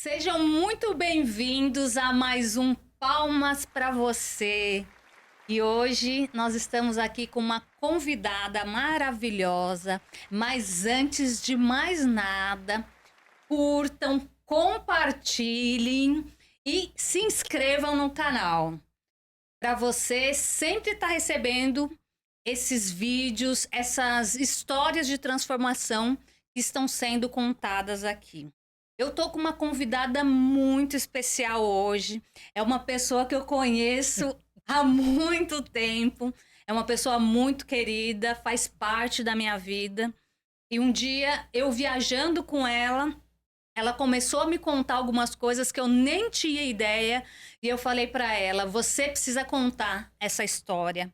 Sejam muito bem-vindos a mais um Palmas para você. E hoje nós estamos aqui com uma convidada maravilhosa. Mas antes de mais nada, curtam, compartilhem e se inscrevam no canal. Para você sempre estar recebendo esses vídeos, essas histórias de transformação que estão sendo contadas aqui. Eu tô com uma convidada muito especial hoje. É uma pessoa que eu conheço há muito tempo. É uma pessoa muito querida, faz parte da minha vida. E um dia, eu viajando com ela começou a me contar algumas coisas que eu nem tinha ideia. E eu falei para ela: você precisa contar essa história.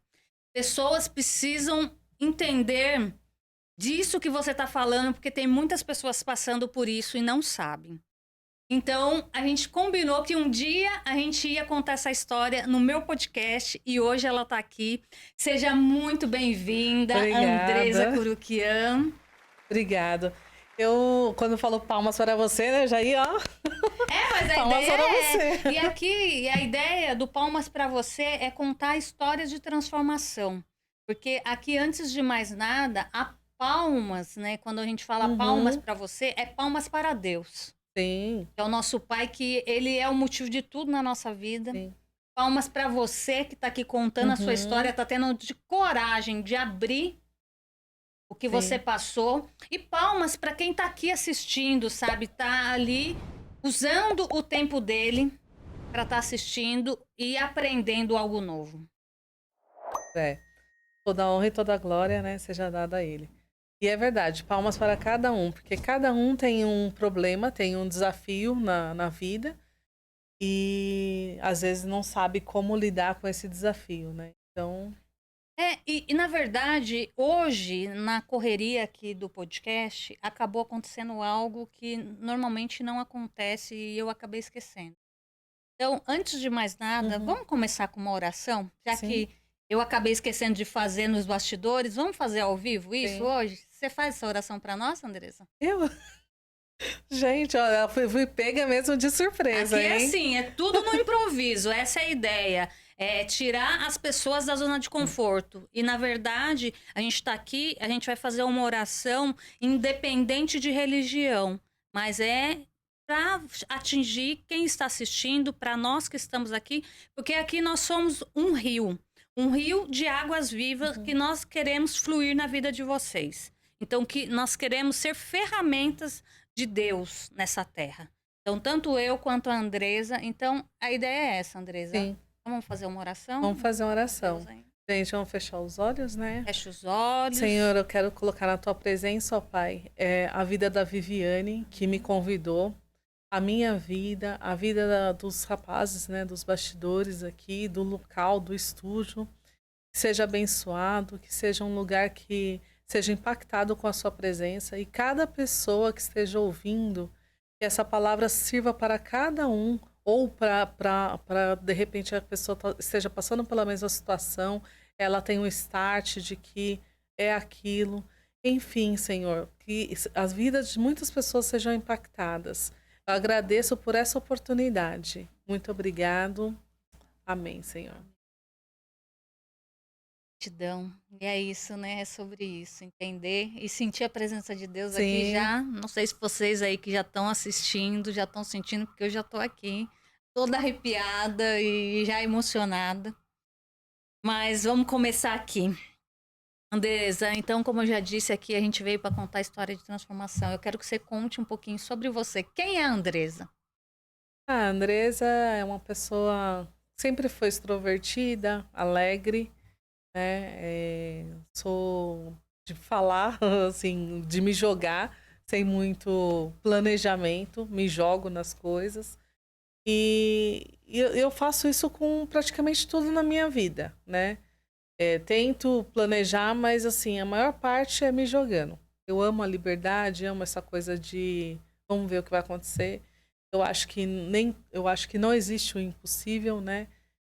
Pessoas precisam entender disso que você está falando, porque tem muitas pessoas passando por isso e não sabem. Então, a gente combinou que um dia a gente ia contar essa história no meu podcast e hoje ela está aqui. Seja muito bem-vinda, Andresa Obrigada. Curuquian. Obrigado. Quando falo palmas para você, né, já ia, ó. Mas a Palmas ideia para é... você. E aqui, a ideia do Palmas para você é contar histórias de transformação. Porque aqui, antes de mais nada, a palmas, né? Quando a gente fala palmas Uhum, para você, é palmas para Deus. sim, É o nosso Pai, que ele é o motivo de tudo na nossa vida. sim. Palmas para você que está aqui contando a sua história, Uhum, está tendo de coragem de abrir o que você sim, passou. E palmas para quem está aqui assistindo, sabe? Tá ali usando o tempo dele para estar assistindo e aprendendo algo novo. é. Toda a honra e toda a glória, né, seja dada a Ele. E é verdade, palmas para cada um, porque cada um tem um problema, tem um desafio na vida e às vezes não sabe como lidar com esse desafio, né? Então, Na verdade, hoje, na correria aqui do podcast, acabou acontecendo algo que normalmente não acontece e eu acabei esquecendo. Então, antes de mais nada, uhum, vamos começar com uma oração? Já sim, que eu acabei esquecendo de fazer nos bastidores, vamos fazer ao vivo isso sim. hoje? Você faz essa oração para nós, Andressa? Eu, gente, olha, fui pega mesmo de surpresa, Aqui é hein? assim, é tudo no improviso, essa é a ideia. É tirar as pessoas da zona de conforto. E, na verdade, a gente está aqui, a gente vai fazer uma oração independente de religião. Mas é para atingir quem está assistindo, para nós que estamos aqui, porque aqui nós somos um rio de águas vivas que Uhum. nós queremos fluir na vida de vocês. Então, que nós queremos ser ferramentas de Deus nessa terra. Então, tanto eu quanto a Andresa. Então, a ideia é essa, Andresa. Sim, Vamos fazer uma oração? vamos fazer uma Com Deus, oração. hein? Gente, vamos fechar os olhos, né? Fecha os olhos. Senhor, eu quero colocar na tua presença, ó Pai, a vida da Viviane, que me convidou, a minha vida, a vida dos rapazes, né, dos bastidores aqui, do local, do estúdio. Que seja abençoado, que seja um lugar que seja impactado com a sua presença e cada pessoa que esteja ouvindo, que essa palavra sirva para cada um, ou para de repente a pessoa esteja passando pela mesma situação, ela tem um start de que é aquilo. Enfim, Senhor, que as vidas de muitas pessoas sejam impactadas. Eu agradeço por essa oportunidade. Muito obrigado. Amém, Senhor. Gratidão. E é isso, né? É sobre isso. Entender e sentir a presença de Deus aqui Sim. já. Não sei se vocês aí que já estão assistindo, já estão sentindo, porque eu já estou aqui, toda arrepiada e já emocionada. Mas vamos começar aqui. Andresa, então, como eu já disse aqui, a gente veio para contar a história de transformação. Eu quero que você conte um pouquinho sobre você. Quem é a Andresa? A Andresa é uma pessoa sempre foi extrovertida, alegre, né? Sou de falar, assim, de me jogar sem muito planejamento, me jogo nas coisas. E eu faço isso com praticamente tudo na minha vida, né? Tento planejar, mas assim, a maior parte é me jogando. Eu amo a liberdade, amo essa coisa de vamos ver o que vai acontecer. Eu acho que não existe o impossível, né?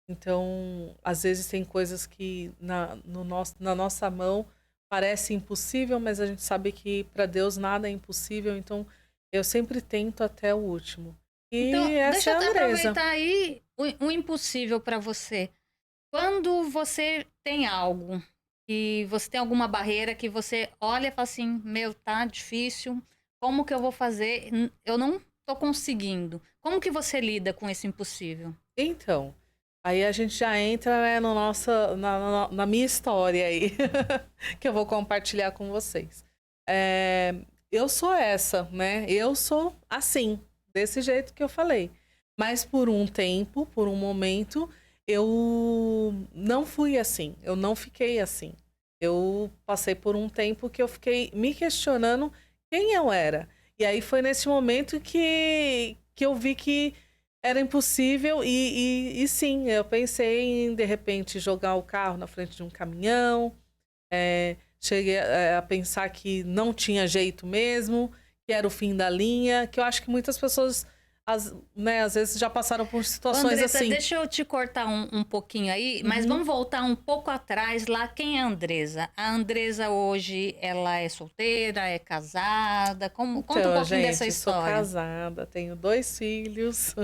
Então, às vezes tem coisas que na nossa mão parece impossível, mas a gente sabe que para Deus nada é impossível, então eu sempre tento até o último. Então, E essa deixa é eu a até Andresa. aproveitar aí o impossível para você. Quando você tem algo e você tem alguma barreira que você olha e fala assim, meu, tá difícil, como que eu vou fazer? Eu não tô conseguindo. Como que você lida com esse impossível? Então, aí a gente já entra, né, no na minha história aí, que eu vou compartilhar com vocês. É, eu sou essa, né? Eu sou assim, desse jeito que eu falei. Mas por um tempo, por um momento, eu não fui assim, eu não fiquei assim. Eu passei por um tempo que eu fiquei me questionando quem eu era. E aí foi nesse momento que eu vi que era impossível e sim, eu pensei em, de repente, jogar o carro na frente de um caminhão. Cheguei a pensar que não tinha jeito mesmo, que era o fim da linha, que eu acho que muitas pessoas, né, às vezes já passaram por Ô, situações Andressa, assim. deixa eu te cortar um pouquinho aí, mas Uhum. vamos voltar um pouco atrás lá. Quem é a Andresa? A Andresa hoje, ela é solteira, é casada? Conta um Então, pouquinho dessa gente, sou história. casada, tenho 2 filhos,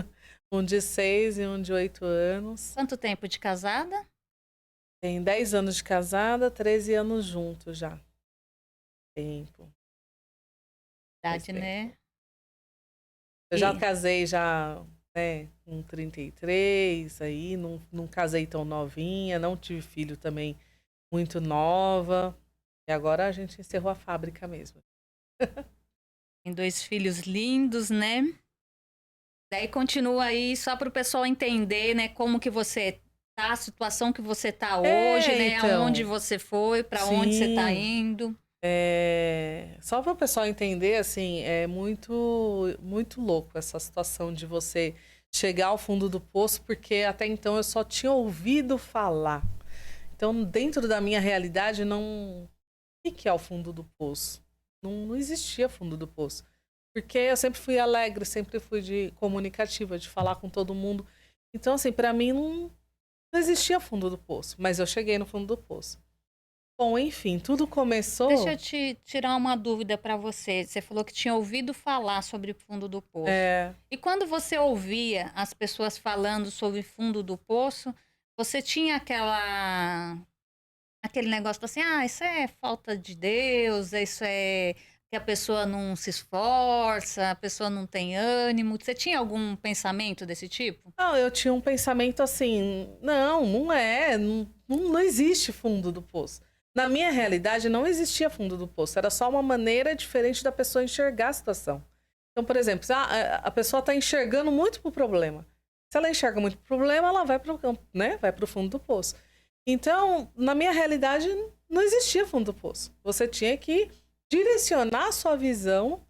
um de 6 e um de 8 anos. Quanto tempo de casada? Tem 10 anos de casada, 13 anos juntos já. Tempo, faz Idade, tempo. né? Eu já E casei já, né, com 33, aí não casei tão novinha, não tive filho também muito nova. E agora a gente encerrou a fábrica mesmo. tem dois filhos lindos, né? Daí continua aí só para o pessoal entender, né, como que você tá, a situação que você tá hoje, né, aonde Então, você foi, para onde você tá sim. indo. Só para o pessoal entender, assim, é muito louco essa situação de você chegar ao fundo do poço, porque até então eu só tinha ouvido falar. Então, dentro da minha realidade, não. O que é o fundo do poço? Não existia fundo do poço. Porque eu sempre fui alegre, sempre fui comunicativa, de falar com todo mundo. Então, assim, para mim não existia fundo do poço. Mas eu cheguei no fundo do poço. Bom, enfim, tudo Deixa começou. eu te tirar uma dúvida para você. Você falou que tinha ouvido falar sobre o fundo do poço. É, E quando você ouvia as pessoas falando sobre fundo do poço, você tinha aquele negócio assim, ah, isso é falta de Deus, isso é que a pessoa não se esforça, a pessoa não tem ânimo. Você tinha algum pensamento desse tipo? não, eu tinha um pensamento assim: não é, não existe fundo do poço. Na minha realidade, não existia fundo do poço, era só uma maneira diferente da pessoa enxergar a situação. Então, por exemplo, se a pessoa está enxergando muito pro problema. Se ela enxerga muito pro problema, ela vai para o campo, né? Vai para o fundo do poço. Então, na minha realidade, não existia fundo do poço. Você tinha que direcionar a sua visão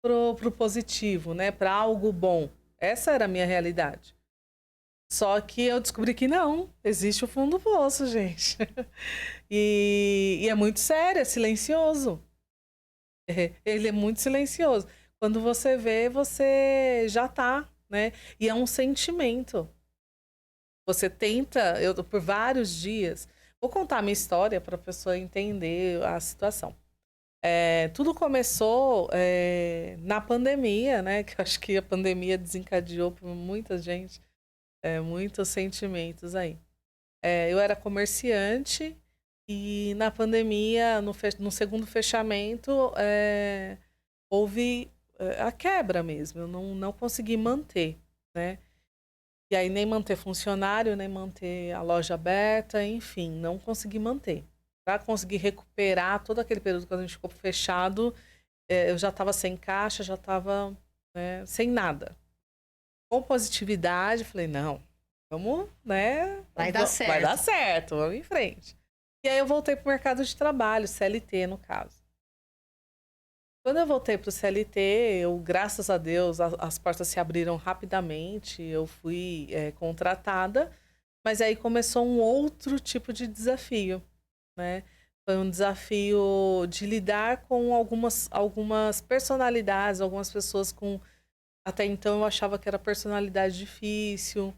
pro positivo, né? Para algo bom. Essa era a minha realidade. Só que eu descobri que não, existe o fundo do poço, gente. E é muito sério, é silencioso. Ele é muito silencioso. Quando você vê, você já tá, né? E é um sentimento. Você tenta, eu por vários dias. Vou contar a minha história para a pessoa entender a situação. Tudo começou na pandemia, né? Que eu acho que a pandemia desencadeou por muita gente, muitos sentimentos aí. Eu era comerciante e na pandemia, no segundo fechamento, houve a quebra mesmo. Eu não consegui manter, né? E aí nem manter funcionário, nem manter a loja aberta, enfim, não consegui manter. Para conseguir recuperar todo aquele período que a gente ficou fechado, eu já estava sem caixa, já estava, né, sem nada. Com positividade, falei, não, vamos, né? Vai dar Vai dar certo. certo, vamos em frente. E aí eu voltei para o mercado de trabalho, CLT no caso. Quando eu voltei para o CLT, graças a Deus, as portas se abriram rapidamente, eu fui contratada, mas aí começou um outro tipo de desafio, né? Foi um desafio de lidar com algumas personalidades, algumas pessoas com. Até então eu achava que era personalidade difícil,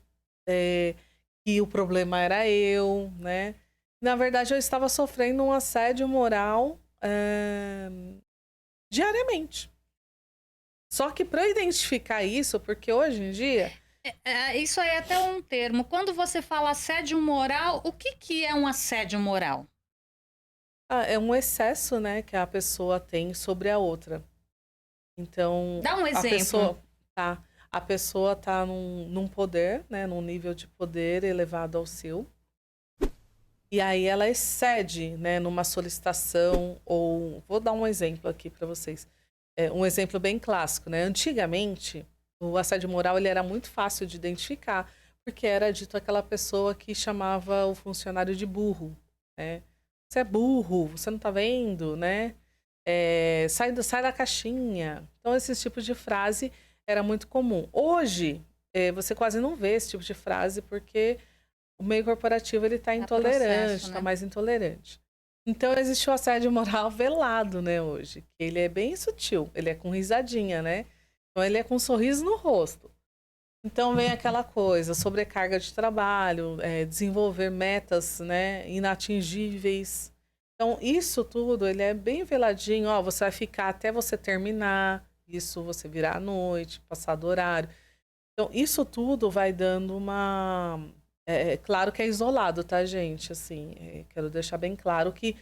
é, que o problema era eu, né? Na verdade, eu estava sofrendo um assédio moral diariamente. Só que para eu identificar isso, porque hoje em dia Isso aí é até um termo. Quando você fala assédio moral, o que que é um assédio moral? é um excesso, né, que a pessoa tem sobre a outra. Então, Dá um a exemplo. pessoa tá, a pessoa tá num poder, né, num nível de poder elevado ao seu. E aí ela excede, né, numa solicitação ou vou dar um exemplo aqui para vocês. Um exemplo bem clássico, né? Antigamente, o assédio moral ele era muito fácil de identificar, porque era dito aquela pessoa que chamava o funcionário de burro, né? Você é burro, você não tá vendo, né? Sai da caixinha. Então, esse tipo de frase era muito comum. Hoje, você quase não vê esse tipo de frase, porque o meio corporativo ele está É intolerante, processo, está né? mais intolerante. Então existe o assédio moral velado, né, hoje. Ele é bem sutil, ele é com risadinha, né? Então ele é com um sorriso no rosto. Então vem aquela coisa, sobrecarga de trabalho, desenvolver metas, né, inatingíveis. Então isso tudo, ele é bem veladinho, ó, você vai ficar até você terminar, isso você virar à noite, passar do horário. Então, isso tudo vai dando uma. Claro que é isolado, tá, gente? Assim, quero deixar bem claro que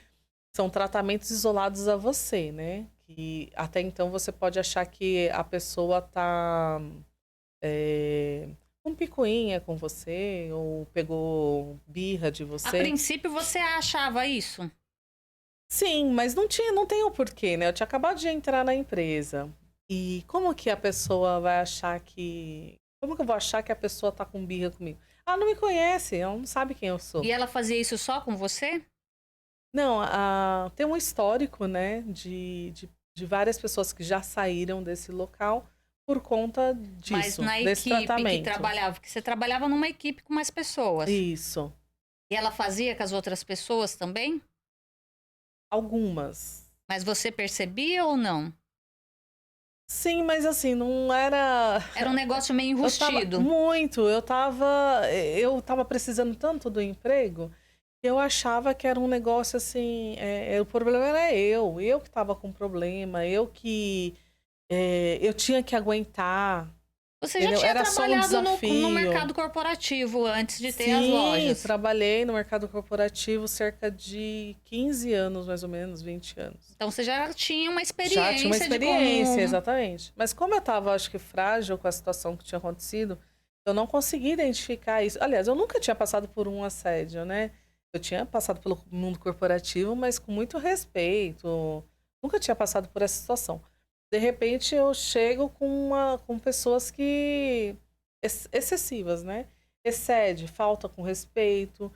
são tratamentos isolados a você, né? Que até então você pode achar que a pessoa tá com picuinha com você, ou pegou birra de A você. princípio você achava isso? Sim, mas não tem o porquê, né? Eu tinha acabado de entrar na empresa. E como que a pessoa vai achar que. Como que eu vou achar que a pessoa tá com birra comigo? Ela não me conhece, ela não sabe quem eu sou. E ela fazia isso só com você? Não, tem um histórico, né, de várias pessoas que já saíram desse local por conta Mas disso, na desse equipe que tratamento. trabalhava, porque você trabalhava numa equipe com mais pessoas. Isso. E ela fazia com as outras pessoas também? Algumas. Mas você percebia ou não? Sim, mas assim, não era. Era um negócio meio enrustido. Eu tava precisando tanto do emprego que eu achava que era um negócio assim, o problema era eu que tava com problema, eu tinha que aguentar, Você já entendeu? tinha Era só um trabalhado no desafio. mercado corporativo antes de ter as Sim, lojas. trabalhei no mercado corporativo cerca de 15 anos, mais ou menos, 20 anos. Então você já tinha uma Já tinha uma experiência de experiência, como. exatamente. Mas como eu estava, acho que, frágil com a situação que tinha acontecido, eu não consegui identificar isso. Aliás, eu nunca tinha passado por um assédio, né? Eu tinha passado pelo mundo corporativo, mas com muito respeito. Nunca tinha passado por essa situação. De repente, eu chego com pessoas que... excessivas, né? Excede, falta com respeito,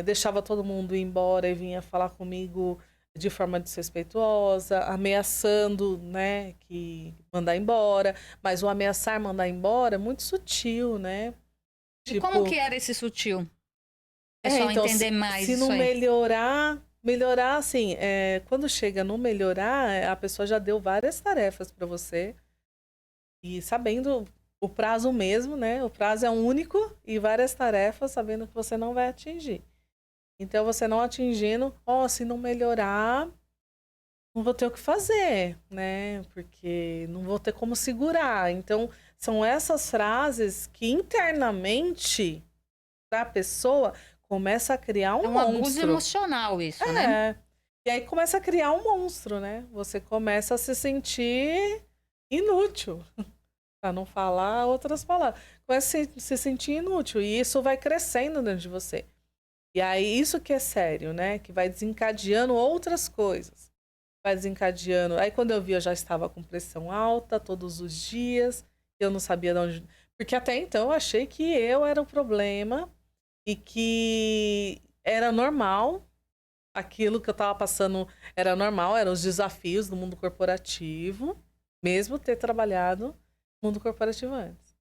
deixava todo mundo ir embora e vinha falar comigo de forma desrespeituosa, ameaçando, né, que mandar embora, mas o ameaçar mandar embora é muito sutil, né? E como Tipo, que era esse sutil? O pessoal então, entender mais se não isso aí. melhorar assim, quando chega no melhorar, a pessoa já deu várias tarefas para você e sabendo o prazo mesmo, né? O prazo é único e várias tarefas sabendo que você não vai atingir. Então, você não atingindo, se não melhorar, não vou ter o que fazer, né? Porque não vou ter como segurar. Então, são essas frases que internamente, para a pessoa, começa a criar É um um abuso monstro. emocional isso, né? É. E aí começa a criar um monstro, né? Você começa a se sentir inútil, para não falar outras palavras. Começa a se sentir inútil. E isso vai crescendo dentro de você. E aí, isso que é sério, né? Que vai desencadeando outras coisas. Vai desencadeando. Aí, quando eu vi, eu já estava com pressão alta todos os dias. Eu não sabia de onde. Porque até então eu achei que eu era o problema e que era normal. Aquilo que eu estava passando era normal, eram os desafios do mundo corporativo, mesmo ter trabalhado no mundo corporativo antes.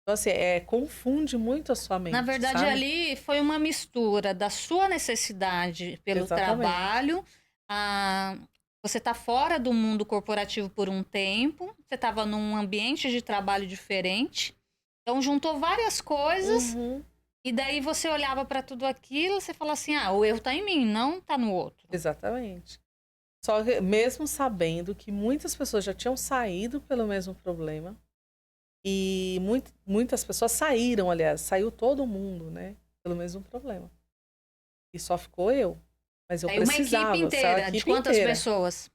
Então, assim, confunde muito a sua Na mente, verdade, sabe? ali foi uma mistura da sua necessidade pelo Exatamente. trabalho. a- Você está fora do mundo corporativo por um tempo, você estava num ambiente de trabalho diferente. Então, juntou várias coisas, Uhum, e daí você olhava para tudo aquilo, você fala assim: ah, o erro está em mim, não está no outro. exatamente. Só que mesmo sabendo que muitas pessoas já tinham saído pelo mesmo problema, e muitas pessoas saíram, aliás, saiu todo mundo, né, pelo mesmo problema. E só ficou eu. Mas eu Aí uma equipe precisava, saiu a inteira. De equipe quantas inteira. pessoas?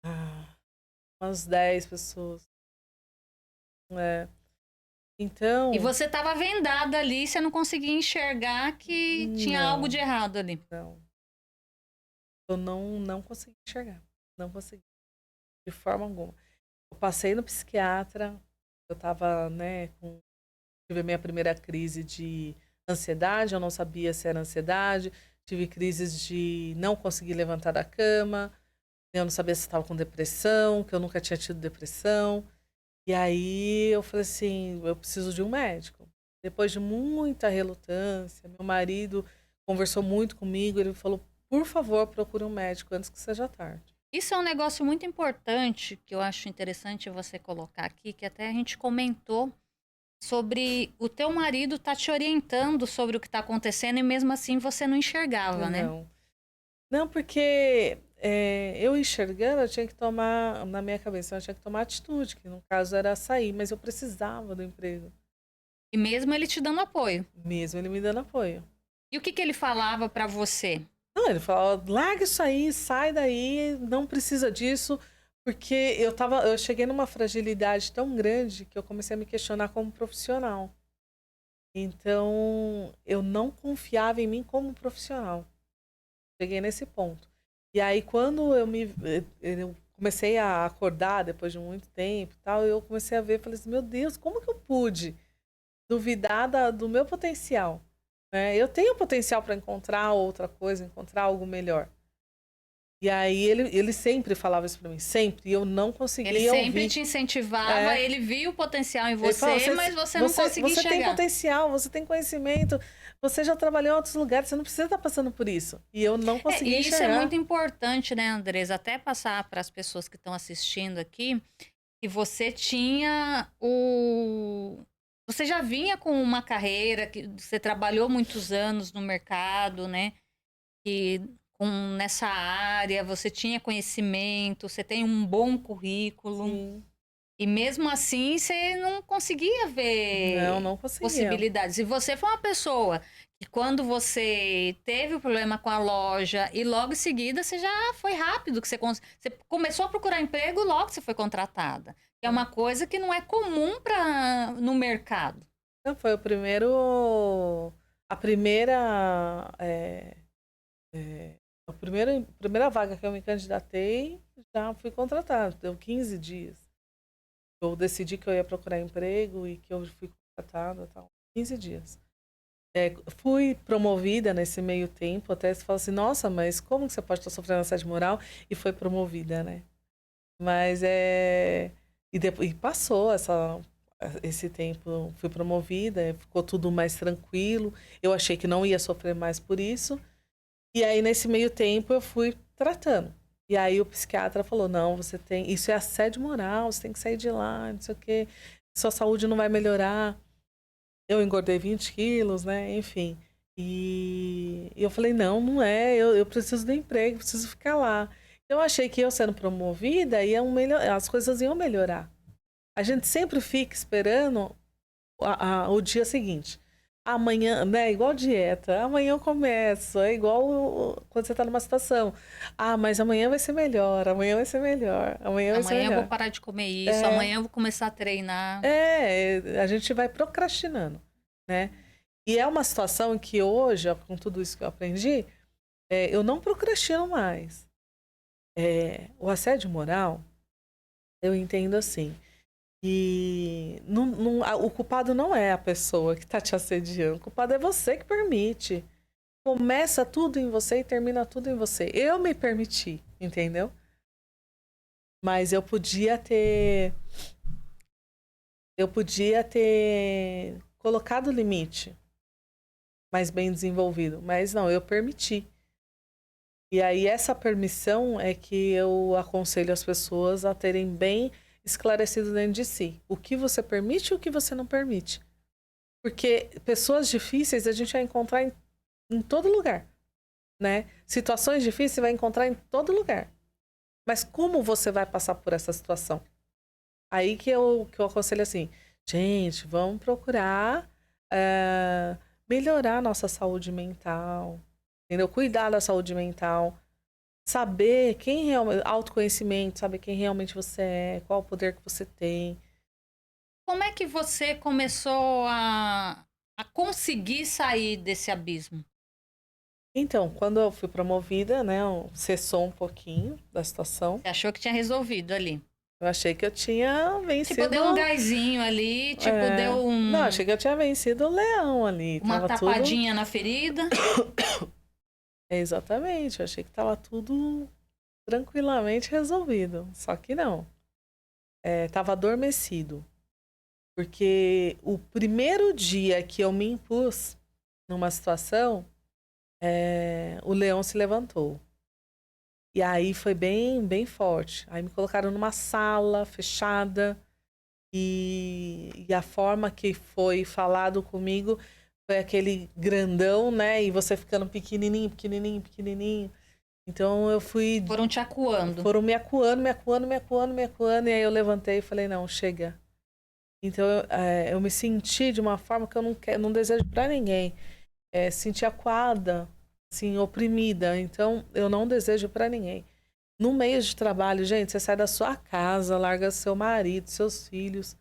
Ah, umas 10 pessoas. É. Então, E você estava vendada ali, você não conseguia enxergar que tinha algo de não, errado ali. não. Eu não consegui enxergar. Não consegui, de forma alguma. Eu passei no psiquiatra, eu tava, né, tive a minha primeira crise de ansiedade, eu não sabia se era ansiedade, tive crises de não conseguir levantar da cama, eu não sabia se estava com depressão, que eu nunca tinha tido depressão. E aí eu falei assim, eu preciso de um médico. Depois de muita relutância, meu marido conversou muito comigo, ele falou, por favor, procure um médico antes que seja tarde. Isso é um negócio muito importante que eu acho interessante você colocar aqui, que até a gente comentou sobre o teu marido tá te orientando sobre o que tá acontecendo e mesmo assim você não enxergava, né? Não. Não, porque eu enxergando, eu tinha que tomar, na minha cabeça, eu tinha que tomar atitude, que no caso era sair, mas eu precisava do emprego, E mesmo ele te dando apoio. mesmo ele me dando apoio. E o que que ele falava pra você? Não, ele falava, larga isso aí, sai daí, não precisa disso, porque eu cheguei numa fragilidade tão grande que eu comecei a me questionar como profissional. Então, eu não confiava em mim como profissional. Cheguei nesse ponto. E aí, quando eu comecei a acordar depois de muito tempo e tal, eu comecei a ver, falei assim, meu Deus, como que eu pude duvidar do meu potencial? Né? Eu tenho potencial para encontrar outra coisa, encontrar algo melhor. E aí ele sempre falava isso para mim, sempre, e eu não Ele conseguia sempre ouvir. te incentivava, É, ele via o potencial em ele falava, você, mas você não conseguia você tem enxergar. potencial, você tem conhecimento, você já trabalhou em outros lugares, você não precisa estar passando por isso. E eu não conseguia E isso é enxergar. muito importante, né, Andresa? Até passar para as pessoas que estão assistindo aqui, que você tinha o. Você já vinha com uma carreira, que você trabalhou muitos anos no mercado, né? Que nessa área você tinha conhecimento, você tem um bom currículo. Sim. E mesmo assim, você não conseguia Não, ver não conseguia. possibilidades. E você foi uma pessoa que, quando você teve o problema com a loja e logo em seguida você já foi rápido, que você começou a procurar emprego e logo você foi contratada. Que é uma coisa que não é comum no mercado. Não, foi o primeiro. A primeira. A primeira vaga que eu me candidatei, já fui contratada. Deu 15 dias. Eu decidi que eu ia procurar emprego e que eu fui contratada, tal. 15 dias. Fui promovida nesse meio tempo, até se fala assim, nossa, mas como que você pode estar sofrendo assédio moral? E foi promovida, né? Mas e passou esse tempo, fui promovida, ficou tudo mais tranquilo. Eu achei que não ia sofrer mais por isso. E aí, nesse meio tempo, eu fui tratando. E aí o psiquiatra falou, não, você tem. Isso é assédio moral, você tem que sair de lá, não sei o quê. Sua saúde não vai melhorar. Eu engordei 20 quilos, né? Enfim. E eu falei, não, não é, eu preciso do emprego, preciso ficar lá. Eu achei que eu sendo promovida, as coisas iam melhorar. A gente sempre fica esperando o dia seguinte. Amanhã, né? Igual dieta. Amanhã eu começo. É igual quando você está numa situação. Ah, mas amanhã vai ser melhor. Amanhã vai ser melhor. Amanhã vai ser Amanhã eu vou melhor. parar de comer isso, É, amanhã eu vou começar a treinar. a gente vai procrastinando, né? E é uma situação que hoje, ó, com tudo isso que eu aprendi, eu não procrastino mais. O assédio moral, eu entendo assim. E o culpado não é a pessoa que está te assediando, o culpado é você que permite. Começa tudo em você e termina tudo em você. Eu me permiti, entendeu? Mas eu podia ter colocado o limite mais bem desenvolvido, mas não, eu permiti. E aí essa permissão é que eu aconselho as pessoas a terem bem esclarecido dentro de si. O que você permite e o que você não permite. Porque pessoas difíceis a gente vai encontrar em todo lugar, né? Situações difíceis você vai encontrar em todo lugar. Mas como você vai passar por essa situação? Aí que eu aconselho assim, gente, vamos procurar melhorar a nossa saúde mental, entendeu? Cuidar da saúde mental, saber quem realmente, autoconhecimento, saber quem realmente você é, qual o poder que você tem. Como é que você começou a conseguir sair desse abismo? Então, quando eu fui promovida, né, cessou um pouquinho da situação. Você achou que tinha resolvido ali? Eu achei que eu tinha Tipo, vencido. deu um gásinho ali, tipo, deu Não, achei que eu tinha vencido o leão ali. uma Tava tudo. tapadinha na ferida. Exatamente, eu achei que tava tudo tranquilamente resolvido. Só que não. Tava adormecido. Porque o primeiro dia que eu me impus numa situação, o leão se levantou. E aí foi bem, bem forte. Aí me colocaram numa sala fechada. E a forma que foi falado comigo foi aquele grandão, né? E você ficando pequenininho, pequenininho, pequenininho. Então eu fui. Foram te acuando. Foram me acuando, me acuando, me acuando, me acuando. E aí eu levantei e falei: não, chega. Então eu me senti de uma forma que eu não desejo pra ninguém. Senti acuada, assim, oprimida. Então eu não desejo pra ninguém. No meio de trabalho, gente, você sai da sua casa, larga seu marido, seus filhos,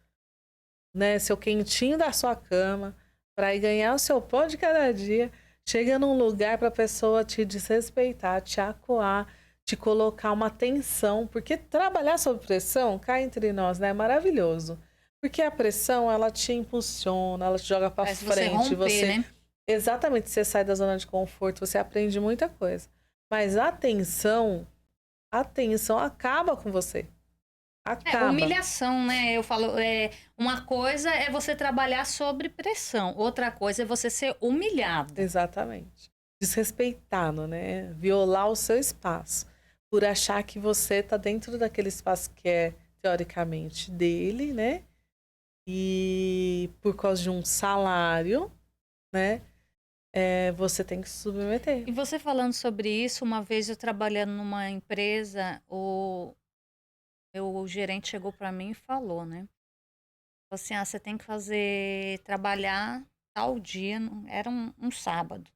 né, seu quentinho da sua cama, para ir ganhar o seu pão de cada dia. Chega num lugar para a pessoa te desrespeitar, te acuar, te colocar uma tensão, porque trabalhar sob pressão, cá entre nós, né, é maravilhoso. Porque a pressão, ela te impulsiona, ela te joga para Parece frente, você romper, né? exatamente, você sai da zona de conforto, você aprende muita coisa. Mas a tensão acaba com você. Acaba. Humilhação, né? Eu falo, uma coisa é você trabalhar sob pressão, outra coisa é você ser humilhado. Exatamente. Desrespeitado, né? Violar o seu espaço. Por achar que você está dentro daquele espaço que é, teoricamente, dele, né? E por causa de um salário, né? Você tem que se submeter. E você falando sobre isso, uma vez eu trabalhando numa empresa, o gerente chegou para mim e falou, né? Falou assim, você tem que trabalhar tal dia, era um sábado.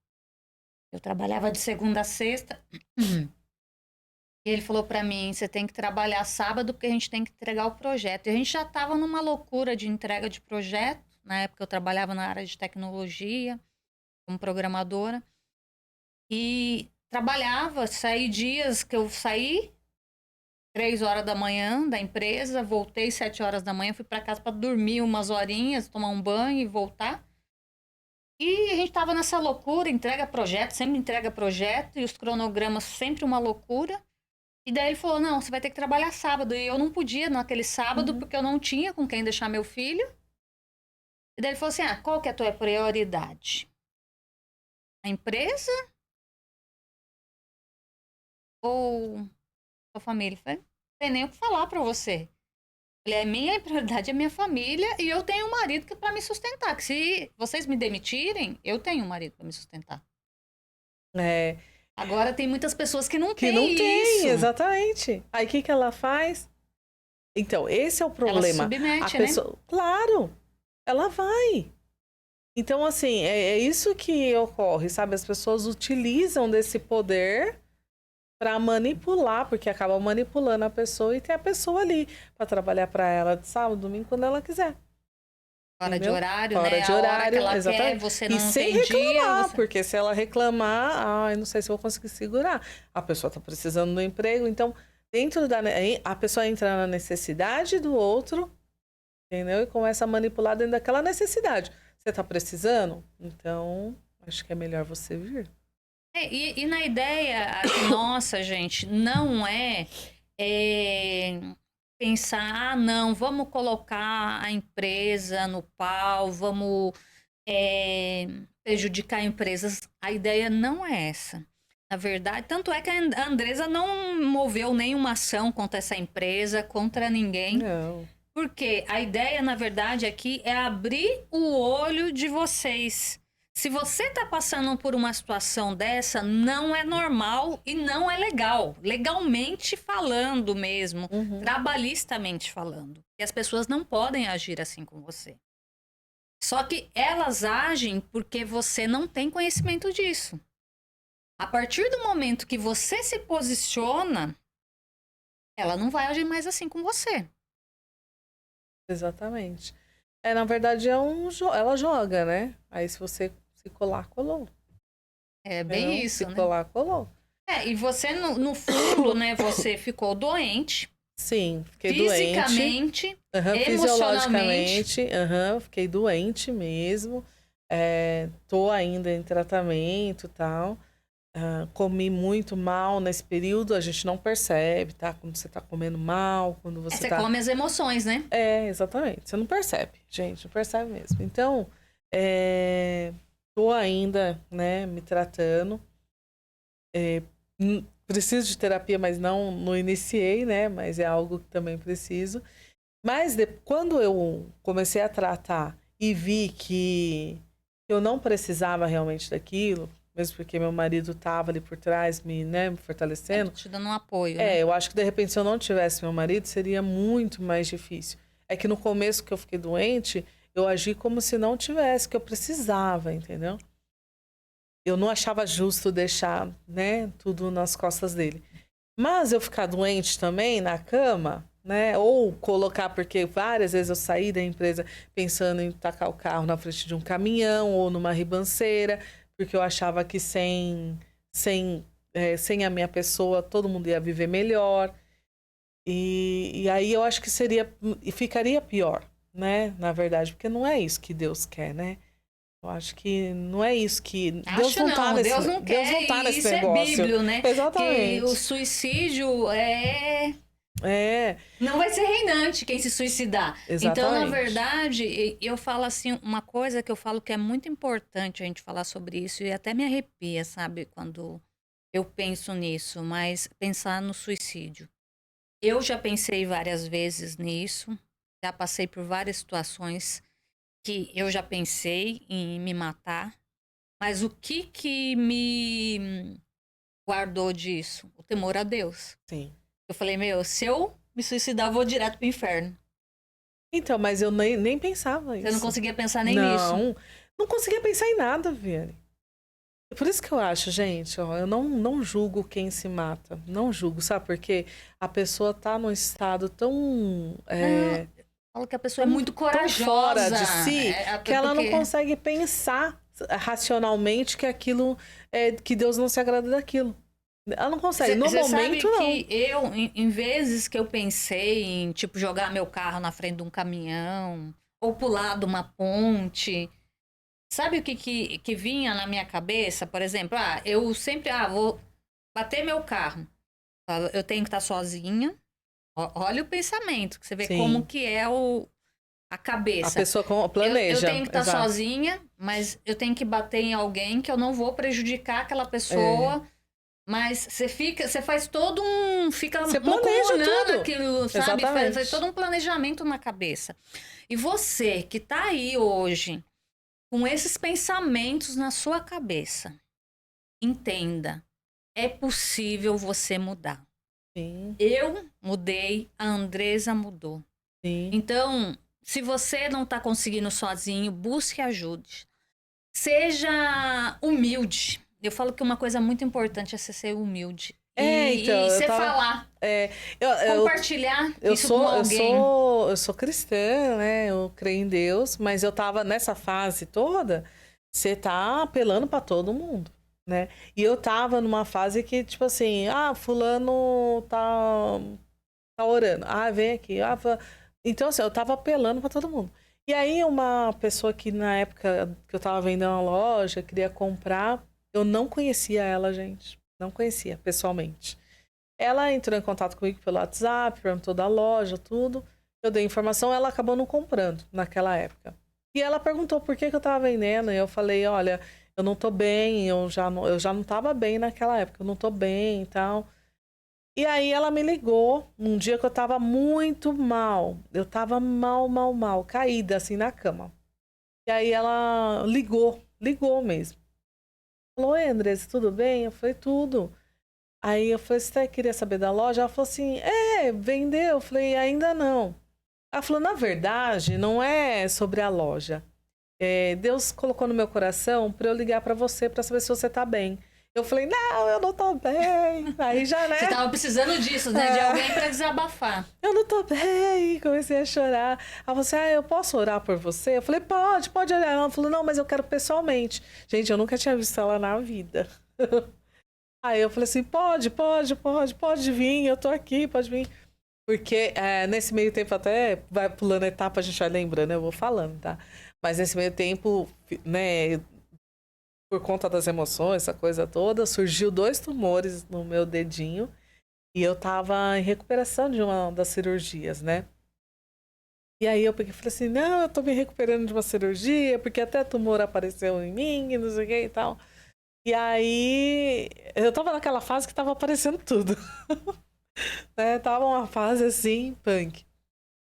Eu trabalhava de segunda a sexta. E ele falou para mim, você tem que trabalhar sábado porque a gente tem que entregar o projeto. E a gente já estava numa loucura de entrega de projeto. Na época eu trabalhava na área de tecnologia, como programadora. E trabalhava, saí dias que eu saí 3 horas da manhã da empresa, voltei 7 horas da manhã, fui para casa para dormir umas horinhas, tomar um banho e voltar. E a gente tava nessa loucura, entrega projeto, sempre entrega projeto, e os cronogramas sempre uma loucura. E daí ele falou, não, você vai ter que trabalhar sábado. E eu não podia naquele sábado, porque eu não tinha com quem deixar meu filho. E daí ele falou assim, qual que é a tua prioridade? A empresa ou a família? Eu falei, não tem nem o que falar pra você. Ele minha prioridade é minha família e eu tenho um marido que para me sustentar. Que se vocês me demitirem, eu tenho um marido para me sustentar. É, Agora tem muitas pessoas que não que têm não tem, isso. exatamente. Aí o que ela faz? Então, esse é o problema. Ela submete, a pessoa, né? claro, ela vai. Então, assim, é isso que ocorre, sabe? As pessoas utilizam desse poder para manipular, porque acaba manipulando a pessoa e tem a pessoa ali para trabalhar para ela de sábado, domingo, quando ela quiser. Fora de Entendeu? horário, Fora né? de A hora que horário, ela exatamente. quer, você E não sem tem reclamar, dia. porque se ela reclamar, eu não sei se eu vou conseguir segurar. A pessoa tá precisando do emprego, então dentro da a pessoa entra na necessidade do outro, entendeu? E começa a manipular dentro daquela necessidade. Você tá precisando? Então, acho que é melhor você vir. E na ideia, nossa, gente, não é pensar, não, vamos colocar a empresa no pau, vamos prejudicar empresas. A ideia não é essa. Na verdade, tanto é que a Andresa não moveu nenhuma ação contra essa empresa, contra ninguém. Não. Porque a ideia, na verdade, aqui é abrir o olho de vocês. Se você tá passando por uma situação dessa, não é normal e não é legal. Legalmente falando mesmo, Uhum. trabalhistamente falando. E as pessoas não podem agir assim com você. Só que elas agem porque você não tem conhecimento disso. A partir do momento que você se posiciona, ela não vai agir mais assim com você. Exatamente. É, na verdade, ela joga, né? Aí se você se colar, colou. É bem Entendeu? Se isso, né? colar, colou. É, e você, no fundo, né, você ficou doente, Sim, fiquei doente. fisicamente, Aham, emocionalmente. fisiologicamente, aham, fiquei doente mesmo. Tô ainda em tratamento e tal. Comi muito mal nesse período, a gente não percebe, tá? Quando você tá comendo mal, quando você Você tá. come as emoções, né? Exatamente. Você não percebe, gente, não percebe mesmo. Então, tô ainda, né, me tratando. Preciso de terapia, mas não iniciei, né? Mas é algo que também preciso. Mas quando eu comecei a tratar e vi que eu não precisava realmente daquilo, mesmo porque meu marido estava ali por trás, né, me É, fortalecendo. te dando um apoio, né? Eu acho que de repente se eu não tivesse meu marido, seria muito mais difícil. É que no começo que eu fiquei doente, eu agi como se não tivesse, que eu precisava, entendeu? Eu não achava justo deixar, né, tudo nas costas dele. Mas eu ficar doente também na cama, né? Ou colocar, porque várias vezes eu saí da empresa pensando em tacar o carro na frente de um caminhão ou numa ribanceira, porque eu achava que sem a minha pessoa todo mundo ia viver melhor. E aí eu acho que ficaria pior, né? Na verdade, porque não é isso que Deus quer, né? Eu acho que não é isso que. Acho não, Deus não Deus quer, não tá e nesse isso é negócio. bíblio, né? Que o Exatamente. suicídio É, não vai ser reinante quem se suicidar. Então, na exatamente. verdade, eu falo assim, uma coisa que eu falo que é muito importante a gente falar sobre isso, e até me arrepia, sabe, quando eu penso nisso, mas pensar no suicídio. Eu já pensei várias vezes nisso, já passei por várias situações que eu já pensei em me matar, mas o que me guardou disso? O temor a Deus. Sim. Eu falei, meu, se eu me suicidar, eu vou direto pro inferno. Então, mas eu nem pensava Você não isso. conseguia pensar nem nisso. Não, não conseguia pensar em nada, Viane. Por isso que eu acho, gente, ó, eu não julgo quem se mata. Não julgo, sabe? Porque a pessoa tá num estado Não, eu falo que a pessoa é tão, muito tão fora corajosa. de si que ela não Porque consegue pensar racionalmente que aquilo que Deus não se agrada daquilo. Ela não consegue. No você sabe momento, não. que eu, em vezes que eu pensei em, tipo, jogar meu carro na frente de um caminhão ou pular de uma ponte, sabe o que vinha na minha cabeça? Por exemplo, eu sempre, vou bater meu carro. Eu tenho que estar sozinha. Olha o pensamento, que você vê como Sim. que é a A cabeça. pessoa Eu planeja. tenho que estar Exato. sozinha, mas eu tenho que bater em alguém que eu não vou prejudicar aquela É. pessoa. Mas você faz fica Você planeja mancomunando tudo. aquilo, sabe? Faz todo Exatamente. um planejamento na cabeça. E você que tá aí hoje, com esses pensamentos na sua cabeça, entenda, é possível você mudar. Sim, Eu mudei, a Andresa mudou. sim. Então, se você não tá conseguindo sozinho, busque ajuda. Seja humilde. Eu falo que uma coisa muito importante é você ser humilde. E Então, eu você tava. falar, é, eu, eu, compartilhar eu isso com sou, eu alguém. sou, eu sou cristã, né? Eu creio em Deus, mas eu tava nessa fase toda, você tá apelando pra todo mundo, né? E eu tava numa fase que, tipo assim, fulano tá orando. Vem aqui. Então, assim, eu tava apelando pra todo mundo. E aí, uma pessoa que na época que eu tava vendendo na loja, queria comprar, eu não conhecia ela, gente. Não conhecia, pessoalmente. Ela entrou em contato comigo pelo WhatsApp, perguntou da loja, tudo. Eu dei informação, ela acabou não comprando naquela época. E ela perguntou por que eu tava vendendo, e eu falei, olha, eu não tô bem, eu já não tava bem naquela época, eu não tô bem e tal. E aí ela me ligou um dia que eu tava muito mal. Eu tava mal, mal, mal, caída assim na cama. E aí ela ligou mesmo. Falou, oi, Andressa, tudo bem? Eu falei, tudo. Aí eu falei, você queria saber da loja? Ela falou assim, vendeu? Eu falei, ainda não. Ela falou, na verdade, não é sobre a loja. Deus colocou no meu coração para eu ligar para você para saber se você tá bem. Eu falei, não, eu não tô bem. Aí já, né? Você tava precisando disso, né? De alguém para desabafar. Eu não tô bem. Comecei a chorar. Ela falou assim, eu posso orar por você? Eu falei, pode orar. Ela falou, não, mas eu quero pessoalmente. Gente, eu nunca tinha visto ela na vida. Aí eu falei assim, pode vir, eu tô aqui, pode vir. Porque nesse meio tempo até vai pulando a etapa, a gente vai lembrando, eu vou falando, tá? Mas nesse meio tempo, né, por conta das emoções, essa coisa toda, surgiu 2 tumores no meu dedinho e eu tava em recuperação de uma das cirurgias, né? E aí eu peguei e falei assim, não, eu tô me recuperando de uma cirurgia, porque até tumor apareceu em mim, e não sei o que e tal. E aí eu tava naquela fase que tava aparecendo tudo. Né? Tava uma fase assim, punk.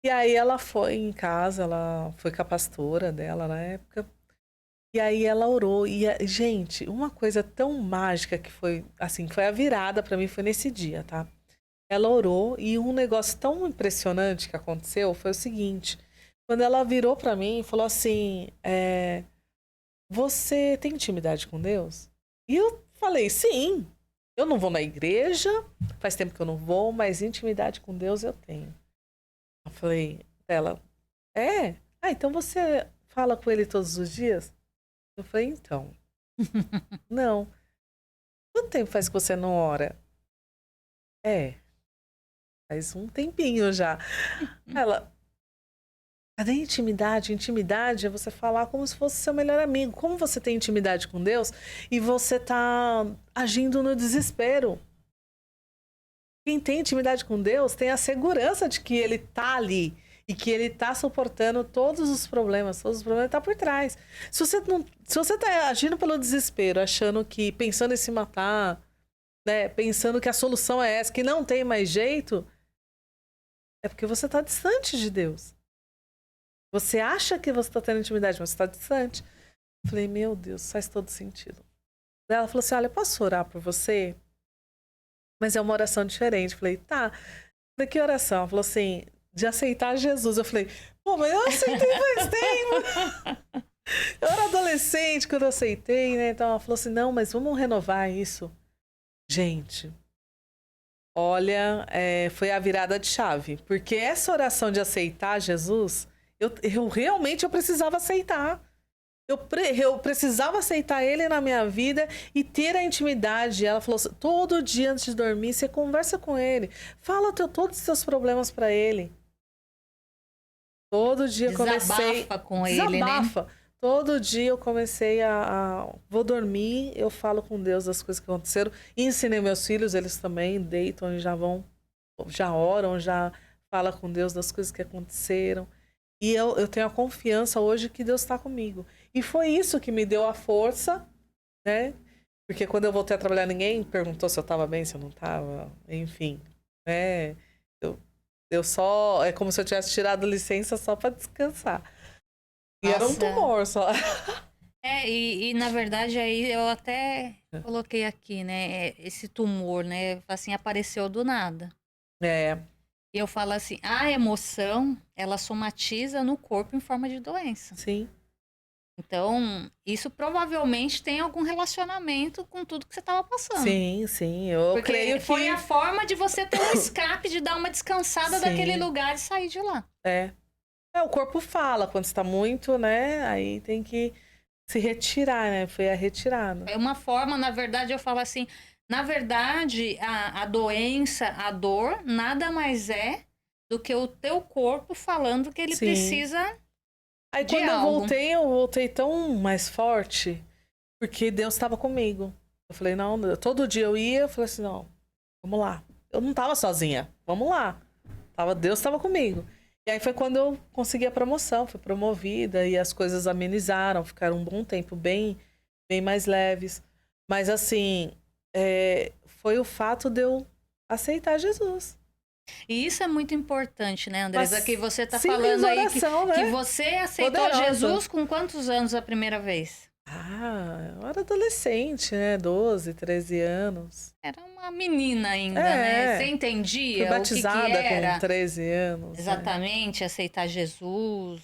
E aí ela foi em casa, ela foi com a pastora dela na época. E aí ela orou. Gente, uma coisa tão mágica que foi, assim, foi a virada pra mim, foi nesse dia, tá? Ela orou e um negócio tão impressionante que aconteceu foi o seguinte. Quando ela virou pra mim e falou assim, você tem intimidade com Deus? E eu falei, sim. Eu não vou na igreja, faz tempo que eu não vou, mas intimidade com Deus eu tenho. Eu falei, ela, então você fala com ele todos os dias? Eu falei, então, não. Quanto tempo faz que você não ora? Faz um tempinho já. Ela, cadê intimidade? Intimidade é você falar como se fosse seu melhor amigo. Como você tem intimidade com Deus e você tá agindo no desespero? Quem tem intimidade com Deus tem a segurança de que Ele tá ali e que Ele tá suportando todos os problemas tá por trás. Se você tá agindo pelo desespero, achando que, pensando em se matar, né, pensando que a solução é essa, que não tem mais jeito, é porque você tá distante de Deus. Você acha que você tá tendo intimidade, mas você tá distante. Eu falei, meu Deus, faz todo sentido. Daí ela falou assim, olha, posso orar por você? Mas é uma oração diferente. Eu falei, tá. Falei, que oração? Ela falou assim, de aceitar Jesus. Eu falei, pô, mas eu aceitei faz tempo. Eu era adolescente quando eu aceitei, né? Então ela falou assim, não, mas vamos renovar isso. Gente, olha, foi a virada de chave. Porque essa oração de aceitar Jesus, eu realmente precisava aceitar. Eu precisava aceitar ele na minha vida e ter a intimidade. Ela falou assim, todo dia antes de dormir, você conversa com ele. Fala todos os seus problemas para ele. Todo dia eu comecei... Desabafa com ele, né? Todo dia eu comecei Vou dormir, eu falo com Deus das coisas que aconteceram. E ensinei meus filhos, eles também deitam e já oram, já falam com Deus das coisas que aconteceram. E eu tenho a confiança hoje que Deus está comigo. E foi isso que me deu a força, né? Porque quando eu voltei a trabalhar, ninguém perguntou se eu estava bem, se eu não estava. Enfim, né? Eu só... É como se eu tivesse tirado licença só para descansar. E era um tumor só. E na verdade aí eu até coloquei aqui, né? Esse tumor, né? Assim, apareceu do nada. E eu falo assim, a emoção, ela somatiza no corpo em forma de doença. Sim. Então, isso provavelmente tem algum relacionamento com tudo que você estava passando. Sim. Eu creio que... foi a forma de você ter um escape, de dar uma descansada daquele lugar e sair de lá. O corpo fala, quando está muito, né? Aí tem que se retirar, né? Foi a retirada. É uma forma, na verdade, eu falo assim... Na verdade, a doença, a dor, nada mais é do que o teu corpo falando que ele precisa Aí de quando algo. eu voltei tão mais forte, porque Deus estava comigo. Eu falei, não, todo dia eu ia, eu falei assim, não, vamos lá. Eu não estava sozinha, vamos lá. Deus estava comigo. E aí foi quando eu consegui a promoção, fui promovida e as coisas amenizaram, ficaram um bom tempo bem mais leves. Mas assim... foi o fato de eu aceitar Jesus. E isso é muito importante, né, Andresa? Mas Que você tá simples falando aí oração, que né? você aceitou Poderosa. Jesus com quantos anos a primeira vez? Eu era adolescente, né? 12, 13 anos. Era uma menina ainda, né? Você Fui entendia o que batizada com era 13 anos, né? exatamente aceitar Jesus?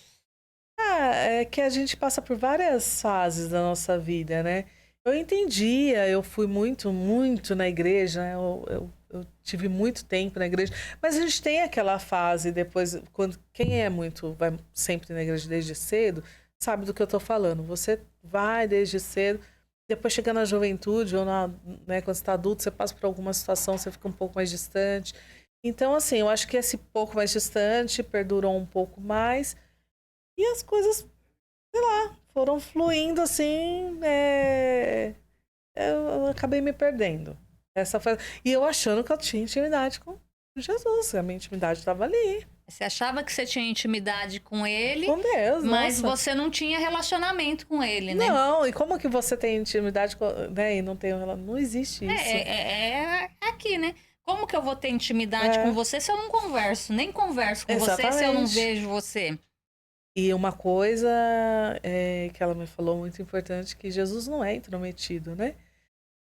É que a gente passa por várias fases da nossa vida, né? Eu entendia, eu fui muito, muito na igreja, né? Eu tive muito tempo na igreja, mas a gente tem aquela fase depois, quando quem é muito, vai sempre na igreja desde cedo, sabe do que eu tô falando. Você vai desde cedo, depois chega na juventude, ou né, quando você tá adulto, você passa por alguma situação, você fica um pouco mais distante. Então, assim, eu acho que esse pouco mais distante perdurou um pouco mais. E as coisas, sei lá, foram fluindo assim. Eu acabei me perdendo. E eu achando que eu tinha intimidade com Jesus. A minha intimidade estava ali. Você achava que você tinha intimidade com ele, Com Deus, mas nossa. você não tinha relacionamento com ele, né? Não, e como que você tem intimidade com, né, e não tem não existe isso. É aqui, né? Como que eu vou ter intimidade com você se eu não converso? Nem converso com você se eu não Exatamente. vejo você. E uma coisa que ela me falou muito importante, que Jesus não é intrometido, né?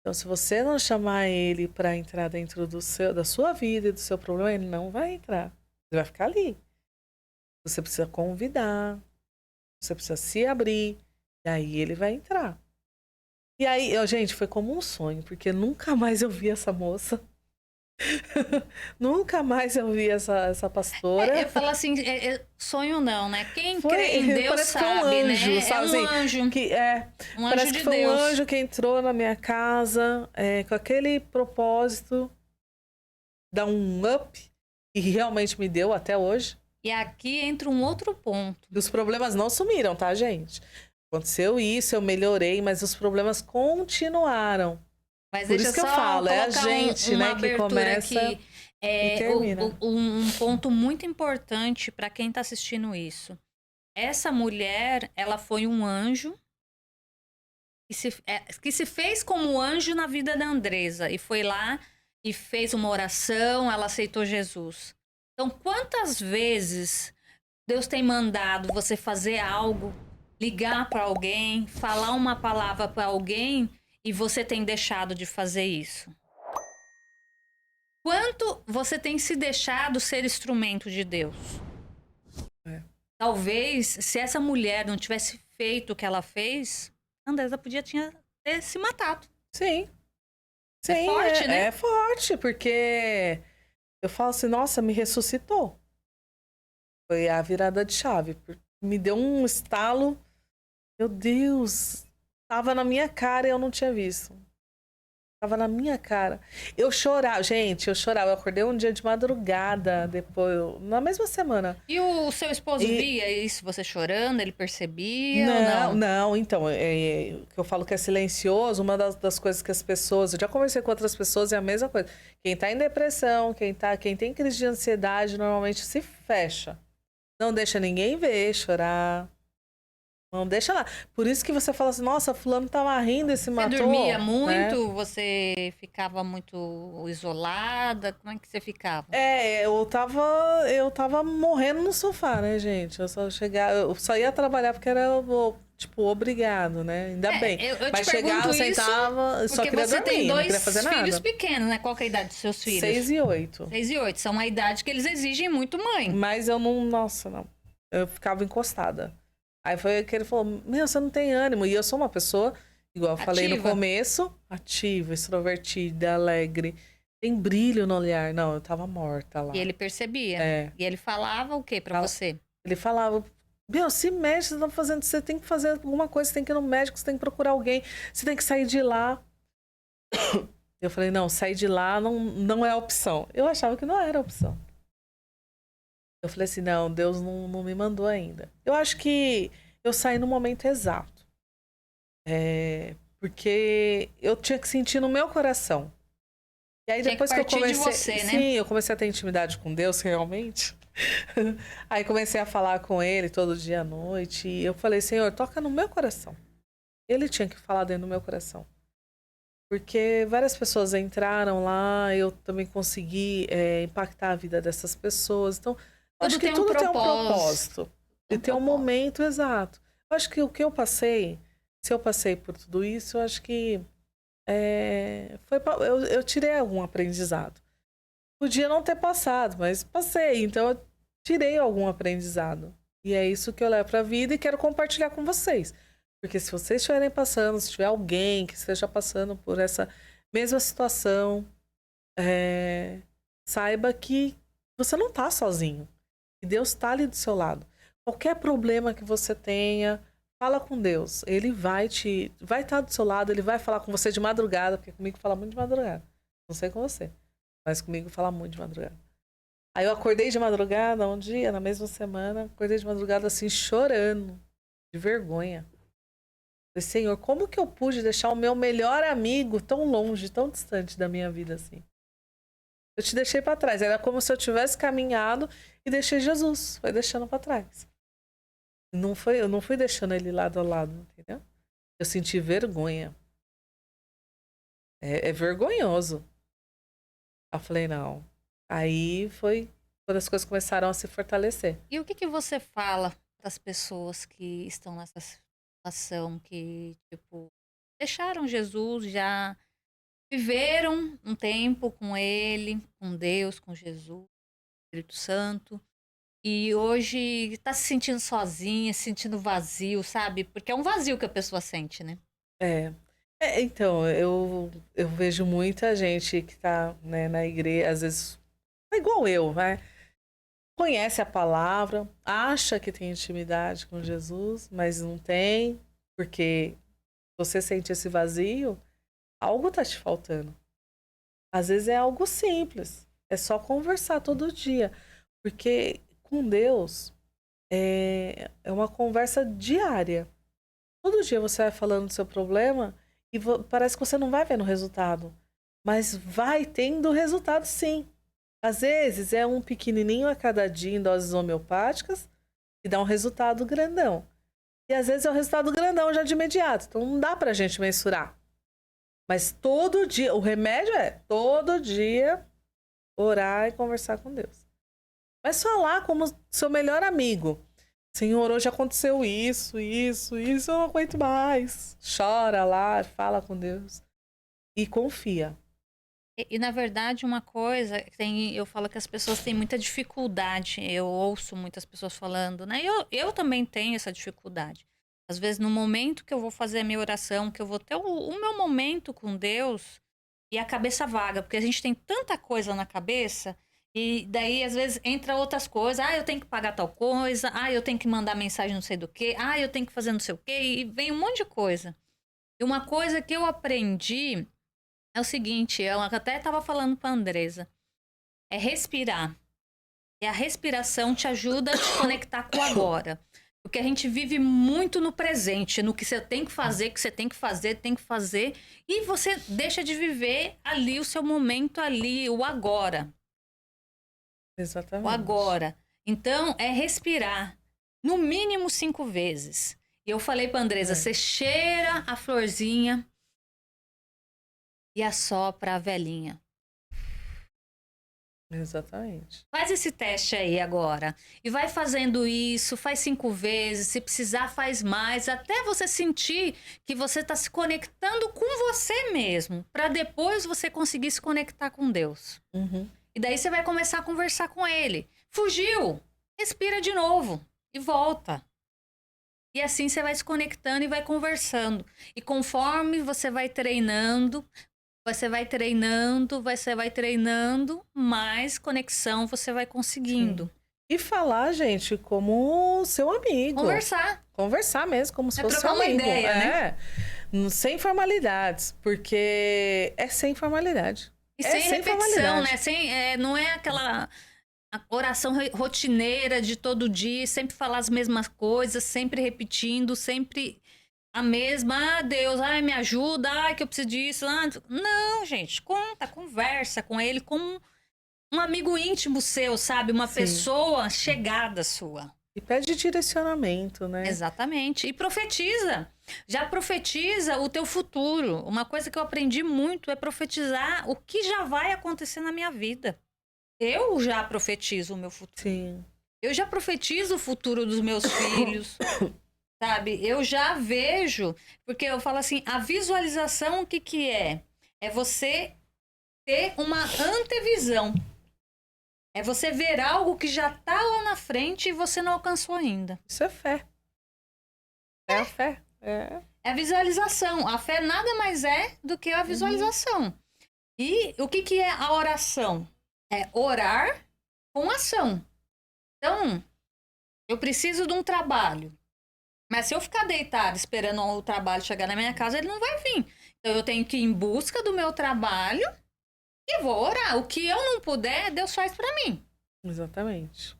Então, se você não chamar ele para entrar dentro da sua vida e do seu problema, ele não vai entrar. Ele vai ficar ali. Você precisa convidar, você precisa se abrir, e aí ele vai entrar. E aí, gente, foi como um sonho, porque nunca mais eu vi essa moça. Nunca mais eu vi essa pastora. Eu falo assim, sonho não, né? Quem Foi, crê em Deus parece sabe, que é um anjo, né? sabe? É um Assim, anjo. Um anjo parece de que foi Deus. um anjo que entrou na minha casa com aquele propósito, dar um up, e realmente me deu até hoje. E aqui entra um outro ponto. Os problemas não sumiram, tá, gente? Aconteceu isso, eu melhorei, mas os problemas continuaram. Mas Por deixa isso que eu só falo, é a colocar gente, uma né, que abertura começa aqui. e termina. Um ponto muito importante para quem está assistindo isso. Essa mulher, ela foi um anjo que se fez como anjo na vida da Andresa. E foi lá e fez uma oração, ela aceitou Jesus. Então, quantas vezes Deus tem mandado você fazer algo, ligar para alguém, falar uma palavra para alguém e você tem deixado de fazer isso? Quanto você tem se deixado ser instrumento de Deus? Talvez, se essa mulher não tivesse feito o que ela fez, a Andresa podia ter se matado. Sim. É forte, né? É forte, porque eu falo assim, nossa, me ressuscitou. Foi a virada de chave. Me deu um estalo. Meu Deus, tava na minha cara e eu não tinha visto. Tava na minha cara. Eu chorava, gente, eu chorava. Eu acordei um dia de madrugada, depois, na mesma semana. E o seu esposo via isso, você chorando, ele percebia ou não? Não, então, que eu falo que é silencioso, uma das coisas que as pessoas, eu já conversei com outras pessoas, é a mesma coisa. Quem tá em depressão, quem tem crise de ansiedade, normalmente se fecha. Não deixa ninguém ver, chorar. Não deixa lá. Por isso que você fala assim, nossa, fulano tava rindo e se matou. Você dormia né? muito? Você ficava muito isolada? Como é que você ficava? Eu tava morrendo no sofá, né, gente? Eu só ia trabalhar porque era, tipo, obrigado, né? Ainda bem. Eu Mas te chegava, pergunto sentava, isso só porque queria você dormir, tem não dois queria fazer nada. filhos pequenos, né? Qual que é a idade dos seus filhos? 6 e 8. 6 e 8. São uma idade que eles exigem muito mãe. Mas eu não, nossa, não. Eu ficava encostada. Aí foi que ele falou, meu, você não tem ânimo. E eu sou uma pessoa, igual eu falei no começo, ativa, extrovertida, alegre. Tem brilho no olhar. Não, eu tava morta lá. E ele percebia. E ele falava o que pra você? Ele falava, meu, se mexe, você tá fazendo, você tem que fazer alguma coisa, você tem que ir no médico, você tem que procurar alguém, você tem que sair de lá. Eu falei, não, sair de lá não é opção. Eu achava que não era opção. Eu falei assim, não, Deus não me mandou ainda. Eu acho que eu saí no momento exato. Porque eu tinha que sentir no meu coração. E aí depois que eu comecei... de você, né? Sim, eu comecei a ter intimidade com Deus, realmente. Aí comecei a falar com ele todo dia à noite. E eu falei, Senhor, toca no meu coração. Ele tinha que falar dentro do meu coração. porque várias pessoas entraram lá, eu também consegui impactar a vida dessas pessoas. Então, acho que tudo tem um propósito. E tem um momento exato. Eu acho que o que eu passei, se eu passei por tudo isso, eu acho que eu tirei algum aprendizado. Podia não ter passado, mas passei. Então, eu tirei algum aprendizado. E é isso que eu levo para a vida e quero compartilhar com vocês. Porque se vocês estiverem passando, se tiver alguém que esteja passando por essa mesma situação, saiba que você não está sozinho. E Deus está ali do seu lado. Qualquer problema que você tenha, fala com Deus. Ele vai estar do seu lado, ele vai falar com você de madrugada, porque comigo fala muito de madrugada. Não sei com você, mas comigo fala muito de madrugada. Aí eu acordei de madrugada um dia, na mesma semana, acordei de madrugada assim, chorando, de vergonha. Falei, Senhor, como que eu pude deixar o meu melhor amigo tão longe, tão distante da minha vida assim? Eu te deixei para trás. Era como se eu tivesse caminhado e deixei Jesus. Foi deixando para trás. Eu não fui deixando ele lado a lado, entendeu? Eu senti vergonha. É vergonhoso. Eu falei, não. Aí foi quando as coisas começaram a se fortalecer. E o que você fala para as pessoas que estão nessa situação, que, tipo, deixaram Jesus, já viveram um tempo com ele, com Deus, com Jesus, Espírito Santo, e hoje está se sentindo sozinha, se sentindo vazio, sabe? Porque é um vazio que a pessoa sente, né? Então, eu vejo muita gente que tá, né, na igreja, às vezes, é igual eu, né? Conhece a palavra, acha que tem intimidade com Jesus, mas não tem, porque você sente esse vazio, algo tá te faltando. Às vezes é algo simples, é só conversar todo dia, porque com Deus é uma conversa diária. Todo dia você vai falando do seu problema e parece que você não vai vendo resultado, mas vai tendo resultado sim. Às vezes é um pequenininho a cada dia em doses homeopáticas e dá um resultado grandão. E às vezes é um resultado grandão já de imediato. Então não dá pra gente mensurar. Mas todo dia, o remédio é todo dia orar e conversar com Deus. Mas falar como seu melhor amigo. Senhor, hoje aconteceu isso, eu não aguento mais. Chora lá, fala com Deus. E confia. E, na verdade, uma coisa, eu falo que as pessoas têm muita dificuldade. Eu ouço muitas pessoas falando, né? Eu também tenho essa dificuldade. Às vezes, no momento que eu vou fazer a minha oração, que eu vou ter o meu momento com Deus, e a cabeça vaga, porque a gente tem tanta coisa na cabeça, e daí, às vezes, entra outras coisas. Ah, eu tenho que pagar tal coisa. Ah, eu tenho que mandar mensagem não sei do quê. Ah, eu tenho que fazer não sei o quê. E vem um monte de coisa. E uma coisa que eu aprendi é o seguinte, eu até estava falando para a Andresa, é respirar. E a respiração te ajuda a te conectar com o agora. Porque a gente vive muito no presente, no que você tem que fazer, que você tem que fazer, e você deixa de viver ali o seu momento ali, o agora. Exatamente. O agora. Então, é respirar. No mínimo 5 vezes. E eu falei para a Andresa, você cheira a florzinha e assopra a velhinha. Exatamente. Faz esse teste aí agora. E vai fazendo isso, faz 5 vezes. Se precisar, faz mais. Até você sentir que você está se conectando com você mesmo. Para depois você conseguir se conectar com Deus. Uhum. E daí você vai começar a conversar com ele. Fugiu? Respira de novo. E volta. E assim você vai se conectando e vai conversando. E conforme você vai treinando, mais conexão você vai conseguindo. Sim. E falar, gente, como seu amigo. Conversar mesmo, como se fosse seu amigo. Uma ideia, né? Sem formalidades, porque é sem formalidade. E sem repetição, né? Não é aquela oração rotineira de todo dia, sempre falar as mesmas coisas, sempre repetindo, sempre a mesma. Ah, Deus, ai, me ajuda, ai, que eu preciso disso. Não, gente, conversa com ele como um amigo íntimo seu, sabe? Uma pessoa chegada sua. E pede direcionamento, né? Exatamente. E profetiza. Já profetiza o teu futuro. Uma coisa que eu aprendi muito é profetizar o que já vai acontecer na minha vida. Eu já profetizo o meu futuro. Sim. Eu já profetizo o futuro dos meus filhos, sabe? Eu já vejo, porque eu falo assim, a visualização, o que que é? É você ter uma antevisão. É você ver algo que já tá lá na frente e você não alcançou ainda. Isso é fé. É a fé. É. É a visualização. A fé nada mais é do que a visualização. E o que que é a oração? É orar com ação. Então, eu preciso de um trabalho. Mas se eu ficar deitada esperando o trabalho chegar na minha casa, ele não vai vir. Então, eu tenho que ir em busca do meu trabalho e vou orar. O que eu não puder, Deus faz para mim. Exatamente.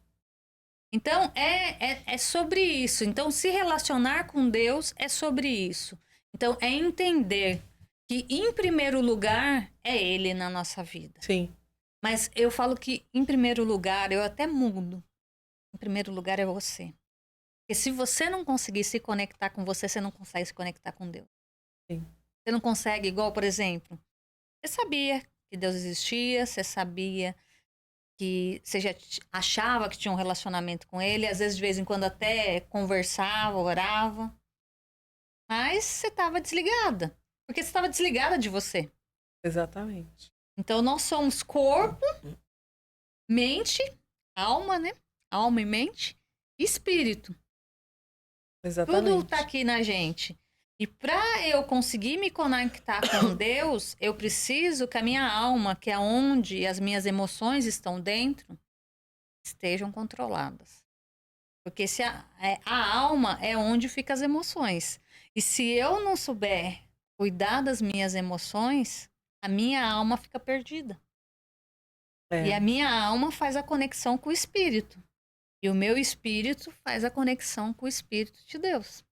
Então, é sobre isso. Então, se relacionar com Deus é sobre isso. Então, é entender que, em primeiro lugar, é Ele na nossa vida. Sim. Mas eu falo que, em primeiro lugar, eu até mudo. Em primeiro lugar é você. Porque se você não conseguir se conectar com você, você não consegue se conectar com Deus. Sim. Você não consegue, igual, por exemplo, você sabia que Deus existia, você sabia que você já achava que tinha um relacionamento com ele, às vezes de vez em quando até conversava, orava, mas você estava desligada, porque você estava desligada de você. Exatamente. Então nós somos corpo, mente, alma, né? Alma e mente, e espírito. Exatamente. Tudo tá aqui na gente. E para eu conseguir me conectar com Deus, eu preciso que a minha alma, que é onde as minhas emoções estão dentro, estejam controladas. Porque se a alma é onde ficam as emoções. E se eu não souber cuidar das minhas emoções, a minha alma fica perdida. É. E a minha alma faz a conexão com o espírito. E o meu espírito faz a conexão com o espírito de Deus.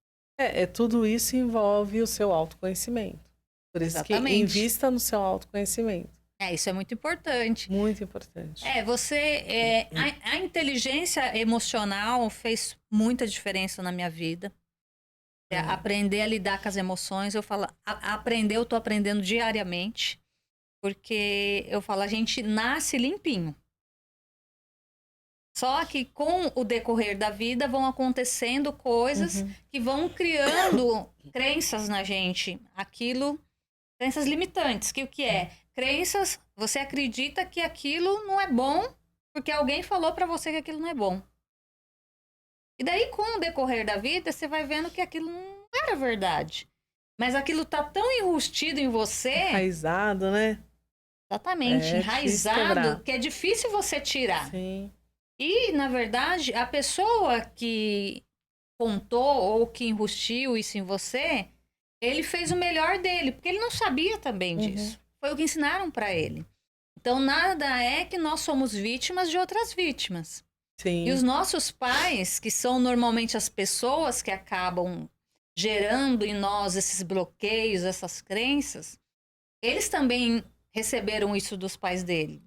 Tudo isso envolve o seu autoconhecimento. Por isso que Exatamente. invista no seu autoconhecimento. Isso é muito importante. Muito importante. A inteligência emocional fez muita diferença na minha vida. Aprender a lidar com as emoções, eu falo, eu tô aprendendo diariamente, porque eu falo, a gente nasce limpinho. Só que com o decorrer da vida vão acontecendo coisas que vão criando crenças na gente. Crenças limitantes, que o que é? Crenças, você acredita que aquilo não é bom porque alguém falou pra você que aquilo não é bom. E daí, com o decorrer da vida, você vai vendo que aquilo não era verdade. Mas aquilo tá tão enrustido em você... Enraizado, né? Exatamente, enraizado, que é difícil você tirar. Sim. E, na verdade, a pessoa que contou ou que enrustiu isso em você, ele fez o melhor dele, porque ele não sabia também disso. Foi o que ensinaram para ele. Então, nada é que nós somos vítimas de outras vítimas. Sim. E os nossos pais, que são normalmente as pessoas que acabam gerando em nós esses bloqueios, essas crenças, eles também receberam isso dos pais dele.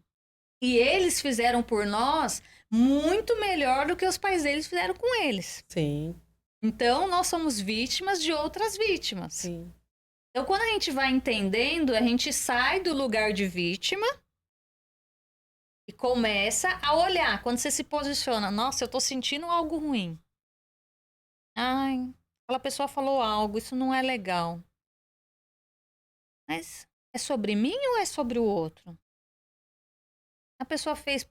E eles fizeram por nós muito melhor do que os pais deles fizeram com eles. Sim. Então, nós somos vítimas de outras vítimas. Sim. Então, quando a gente vai entendendo, a gente sai do lugar de vítima e começa a olhar. Quando você se posiciona, nossa, eu tô sentindo algo ruim. Ai, aquela pessoa falou algo, isso não é legal. Mas é sobre mim ou é sobre o outro? A pessoa fez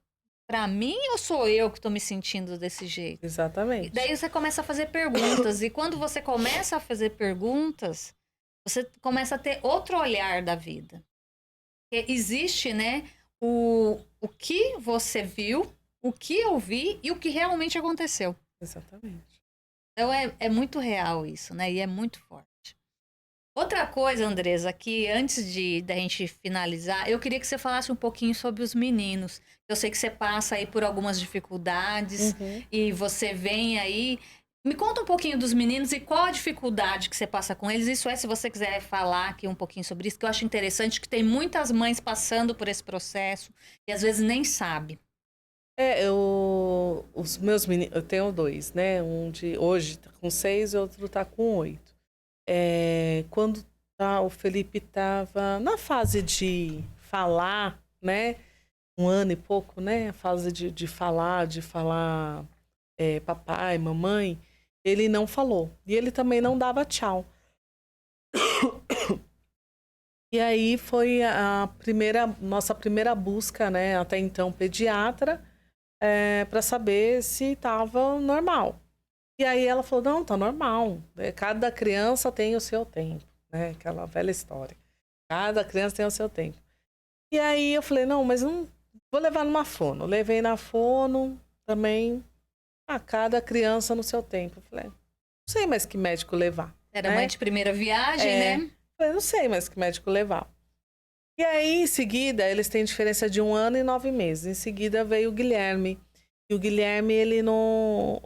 pra mim ou sou eu que tô me sentindo desse jeito? Exatamente. Daí você começa a fazer perguntas. E quando você começa a fazer perguntas, você começa a ter outro olhar da vida. Porque existe, né, o que você viu, o que eu vi e o que realmente aconteceu. Exatamente. Então é muito real isso, né? E é muito forte. Outra coisa, Andresa, que antes da gente finalizar, eu queria que você falasse um pouquinho sobre os meninos. Eu sei que você passa aí por algumas dificuldades e você vem aí. Me conta um pouquinho dos meninos e qual a dificuldade que você passa com eles. Isso se você quiser falar aqui um pouquinho sobre isso, que eu acho interessante, que tem muitas mães passando por esse processo e às vezes nem sabe. Os meus meninos, eu tenho 2, né? Um de hoje tá com 6 e outro tá com 8. Quando o Felipe estava na fase de falar, né? 1 ano e pouco, né? A fase de falar papai, mamãe, ele não falou. E ele também não dava tchau. E aí foi nossa primeira busca, né? Até então, pediatra, para saber se estava normal. E aí ela falou, não, tá normal. Cada criança tem o seu tempo, né? Aquela velha história. Cada criança tem o seu tempo. E aí eu falei, não, mas não vou levar numa fono. Levei na fono também, cada criança no seu tempo. Eu falei, não sei mais que médico levar. Era né? mãe de primeira viagem, né? Eu não sei mais que médico levar. E aí, em seguida, eles têm diferença de 1 ano e 9 meses. Em seguida veio o Guilherme. E o Guilherme, ele não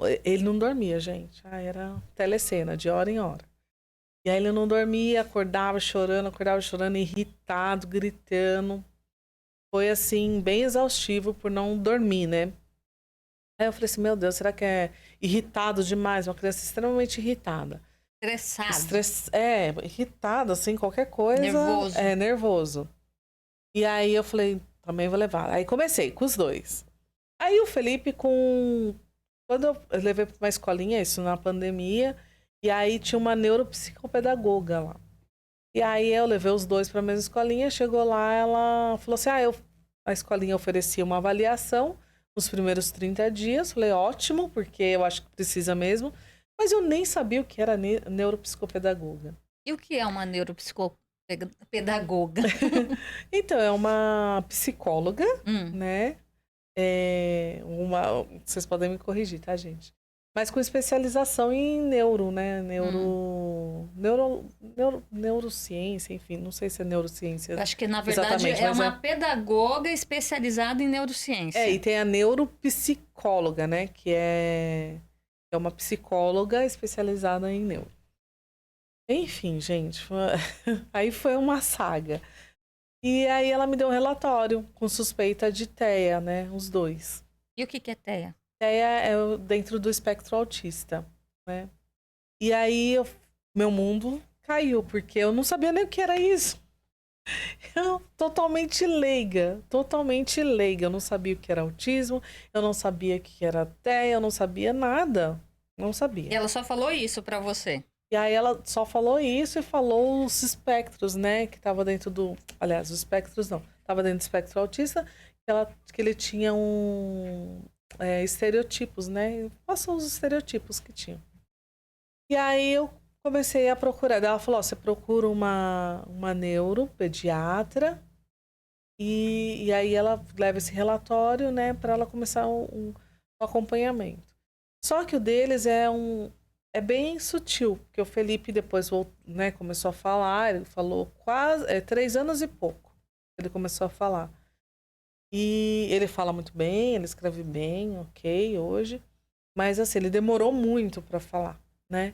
dormia, gente. Era telecena, de hora em hora. E aí ele não dormia, acordava chorando, irritado, gritando. Foi, assim, bem exaustivo por não dormir, né? Aí eu falei assim, meu Deus, será que é irritado demais? Uma criança extremamente irritada. Estressado. Irritado, assim, qualquer coisa. Nervoso. Nervoso. E aí eu falei, também vou levar. Aí comecei com os 2. Aí o Felipe quando eu levei para uma escolinha, isso na pandemia, e aí tinha uma neuropsicopedagoga lá. E aí eu levei os 2 para a mesma escolinha, chegou lá, ela falou assim, a escolinha oferecia uma avaliação nos primeiros 30 dias. Falei, ótimo, porque eu acho que precisa mesmo. Mas eu nem sabia o que era neuropsicopedagoga. E o que é uma neuropsicopedagoga? Então, é uma psicóloga, né? Vocês podem me corrigir, tá, gente? Mas com especialização em neuro, né? Neurociência, enfim, não sei se é neurociência. Acho que, na verdade, é uma pedagoga especializada em neurociência. E tem a neuropsicóloga, né? Que é uma psicóloga especializada em neuro. Enfim, gente, aí foi uma saga. E aí ela me deu um relatório com suspeita de TEA, né? Os 2. E o que é TEA? TEA é dentro do espectro autista, né? E aí meu mundo caiu, porque eu não sabia nem o que era isso. Eu totalmente leiga. Eu não sabia o que era autismo, eu não sabia o que era TEA, eu não sabia nada. Não sabia. E ela só falou isso pra você? E aí ela só falou isso e falou os espectros, né? Que tava dentro do... Aliás, os espectros não. Tava dentro do espectro autista, que ele tinha estereotipos, né? Passou os estereotipos que tinham. E aí eu comecei a procurar. Ela falou, você procura uma neuropediatra e aí ela leva esse relatório, né? Para ela começar um acompanhamento. Só que o deles é bem sutil, porque o Felipe depois né, começou a falar, ele falou quase 3 anos e pouco. Ele começou a falar. E ele fala muito bem, ele escreve bem, ok, hoje. Mas assim, ele demorou muito para falar, né?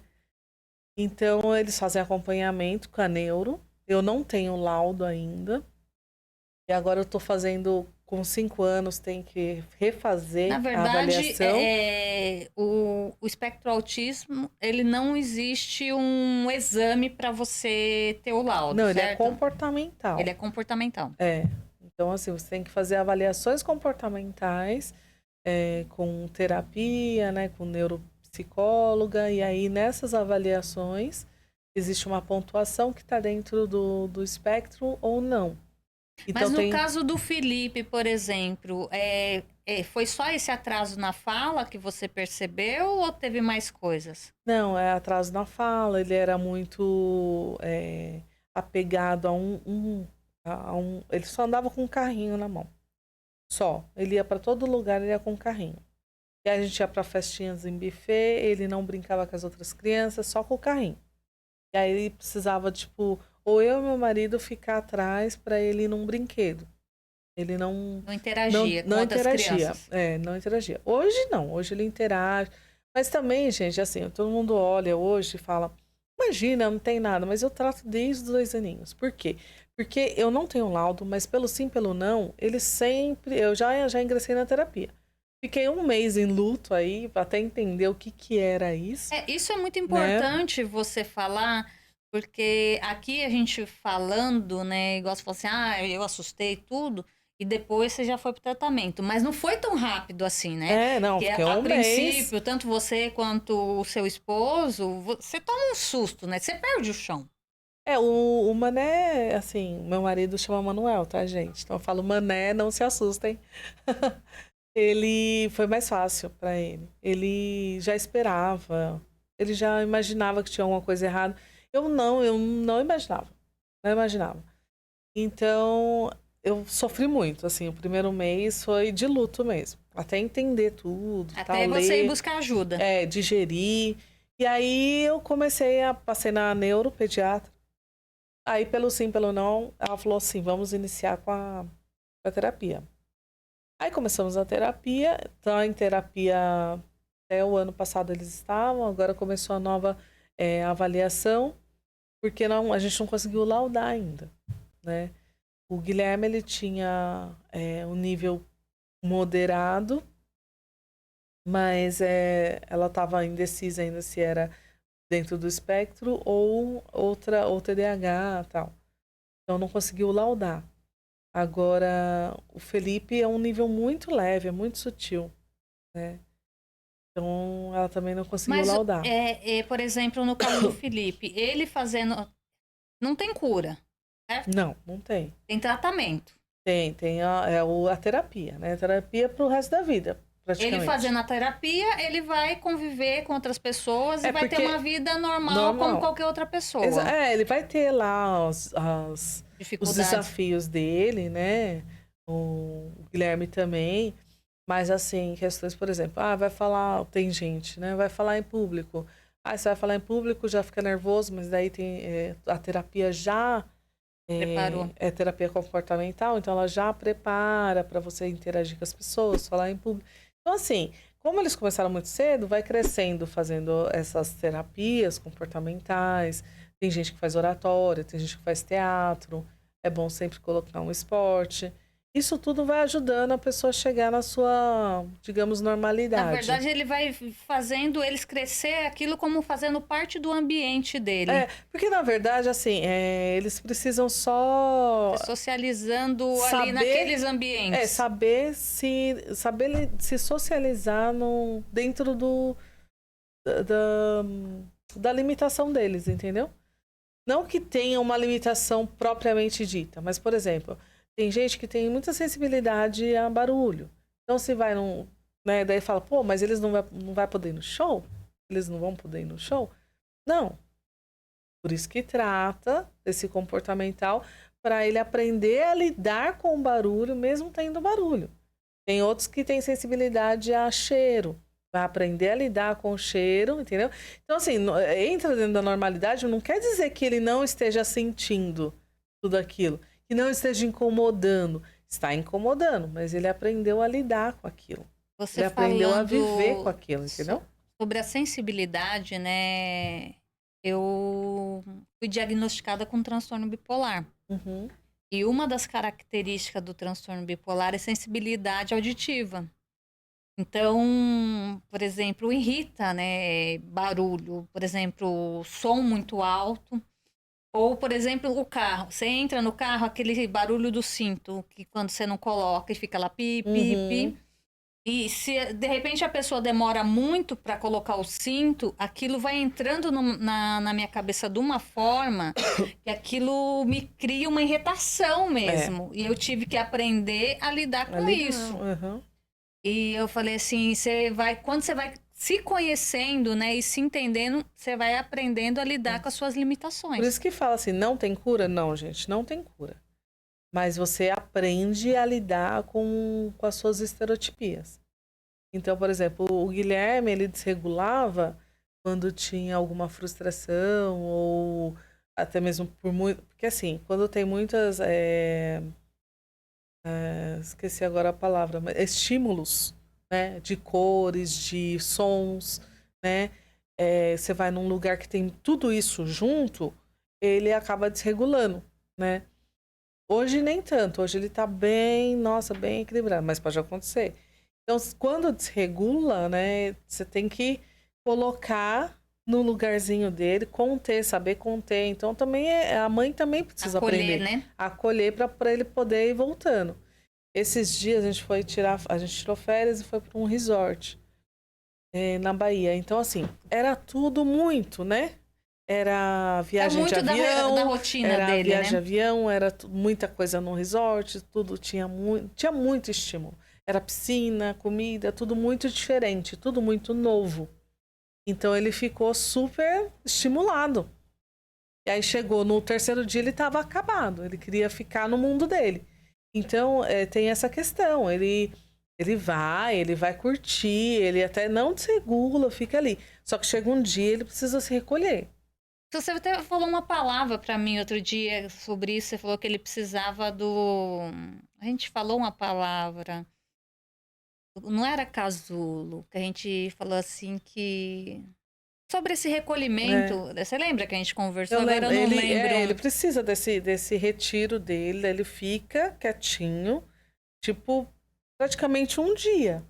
Então eles fazem acompanhamento com a neuro. Eu não tenho laudo ainda. E agora eu tô fazendo, com 5 anos, tem que refazer a avaliação. Na verdade, o espectro autismo, ele não existe um exame para você ter o laudo, não, certo? ele é comportamental. Ele é comportamental. Então, assim, você tem que fazer avaliações comportamentais com terapia, né, com neuropsicóloga, e aí nessas avaliações existe uma pontuação que está dentro do espectro ou não. Então, mas no caso do Felipe, por exemplo, foi só esse atraso na fala que você percebeu ou teve mais coisas? Não, é atraso na fala, ele era muito apegado ele só andava com um carrinho na mão. Só. Ele ia para todo lugar, ele ia com um carrinho. E a gente ia para festinhas em buffet, ele não brincava com as outras crianças, só com o carrinho. E aí ele precisava, tipo, ou eu e meu marido ficar atrás para ele ir num brinquedo. Ele não interagia com outras crianças. Não interagia. Hoje não, hoje ele interage. Mas também, gente, assim, todo mundo olha hoje e fala, imagina, não tem nada, mas eu trato desde os 2 aninhos. Por quê? Porque eu não tenho laudo, mas pelo sim, pelo não, ele sempre... Eu já ingressei na terapia. Fiquei 1 mês em luto aí, até entender o que era isso. Isso é muito importante, né? Você falar, Porque aqui a gente falando, né, igual você falou assim, eu assustei tudo, e depois você já foi pro tratamento. Mas não foi tão rápido assim, né? Não, Porque fiquei a um mês. princípio, tanto você quanto o seu esposo, você toma um susto, né? Você perde o chão. O Mané, assim, meu marido chama Manuel, tá, gente? Então eu falo Mané, não se assustem. Ele foi mais fácil pra ele. Ele já esperava, ele já imaginava que tinha alguma coisa errada. Eu não imaginava. Não imaginava. Então, eu sofri muito, assim, o primeiro mês foi de luto mesmo. Até entender tudo, Até tal, você ir ler, buscar ajuda. digerir. E aí eu passei na neuropediatra. Aí, pelo sim, pelo não, ela falou assim, vamos iniciar com a terapia. Aí começamos a terapia, então em terapia até o ano passado eles estavam, agora começou a nova avaliação, porque a gente não conseguiu laudar ainda, né? O Guilherme, ele tinha um nível moderado, mas ela estava indecisa ainda se era dentro do espectro ou TDAH e tal. Então não conseguiu laudar. Agora, o Felipe é um nível muito leve, é muito sutil, né? Então ela também não conseguiu Mas, laudar. por exemplo, no caso do Felipe, ele fazendo. Não tem cura, certo? Não, não tem. Tem tratamento. Tem a terapia, né? A terapia pro resto da vida, Ele praticamente. fazendo a terapia, ele vai conviver com outras pessoas e É vai ter porque uma vida normal como normal. qualquer outra pessoa. Ele vai ter lá os Dificuldades. desafios dele, né? O Guilherme também. Mas, assim, questões, por exemplo, vai falar, tem gente, né? Vai falar em público. Você vai falar em público, já fica nervoso, mas daí tem a terapia já Preparou. é terapia comportamental, então ela já prepara para você interagir com as pessoas, falar em público. Então, assim, como eles começaram muito cedo, vai crescendo fazendo essas terapias comportamentais. Tem gente que faz oratória, tem gente que faz teatro. É bom sempre colocar um esporte. Isso tudo vai ajudando a pessoa a chegar na sua, digamos, Na normalidade. verdade, ele vai fazendo eles crescer aquilo como fazendo parte do ambiente dele. Porque na verdade, assim, eles precisam só Socializando ali saber, naqueles ambientes. saber se socializar dentro da, da, da limitação deles, entendeu? Não que tenha uma limitação propriamente dita, mas, por exemplo, tem gente que tem muita sensibilidade a barulho. Então, se vai num, né, daí fala, pô, mas eles não vai poder ir no show? Eles não vão poder ir no show? Não. Por isso que trata desse comportamental para ele aprender a lidar com o barulho, mesmo tendo barulho. Tem outros que têm sensibilidade a cheiro, vai aprender a lidar com o cheiro, entendeu? Então, assim, entra dentro da normalidade, não quer dizer que ele não esteja sentindo tudo aquilo, que não esteja incomodando. Está incomodando, mas ele aprendeu a lidar com aquilo. Você Ele aprendeu a falando viver com aquilo, entendeu? sobre a sensibilidade, né? Eu fui diagnosticada com transtorno bipolar. Uhum. E uma das características do transtorno bipolar é sensibilidade auditiva. Então, por exemplo, irrita, né? Barulho, por exemplo, som muito alto. Ou, por exemplo, o carro. Você entra no carro, aquele barulho do cinto, que quando você não coloca e fica lá pi, pi, Uhum. pi. E se de repente a pessoa demora muito para colocar o cinto, aquilo vai entrando na minha cabeça de uma forma que aquilo me cria uma irritação mesmo. E eu tive que aprender a lidar com Ali isso. não. Uhum. E eu falei assim, quando você vai se conhecendo, né, e se entendendo, você vai aprendendo a lidar com as suas Por limitações. isso que fala assim, não tem cura? Não, gente, não tem cura. Mas você aprende a lidar com as suas estereotipias. Então, por exemplo, o Guilherme, ele desregulava quando tinha alguma frustração ou até mesmo por muito... Porque assim, quando tem muitas... esqueci agora a palavra, mas estímulos, né? De cores, de sons, né? Você vai num lugar que tem tudo isso junto, ele acaba desregulando, né? Hoje nem tanto, hoje ele tá bem, nossa, bem equilibrado, mas pode acontecer. Então, quando desregula, né, você tem que colocar no lugarzinho dele, conter, saber conter. Então também a mãe também precisa Acolher, aprender né? a acolher para ele poder ir voltando. Esses dias a gente tirou férias e foi para um resort na Bahia. Então assim, era tudo muito, né? Era viagem de muito da avião, rotina era dele, viagem de né? avião, era muita coisa no resort, tudo tinha muito estímulo. Era piscina, comida, tudo muito diferente, tudo muito novo. Então ele ficou super estimulado. E aí chegou no terceiro dia, ele estava acabado, ele queria ficar no mundo dele. Então tem essa questão, ele vai curtir, ele até não desregula, fica ali. Só que chega um dia, ele precisa se recolher. Você até falou uma palavra para mim outro dia sobre isso. Você falou que ele precisava do. A gente falou uma palavra. Não era casulo, que a gente falou assim que. Sobre esse recolhimento. É. Você lembra que a gente conversou? Eu Agora lembro, eu não lembro. ele precisa desse retiro dele, ele fica quietinho, tipo, praticamente um dia.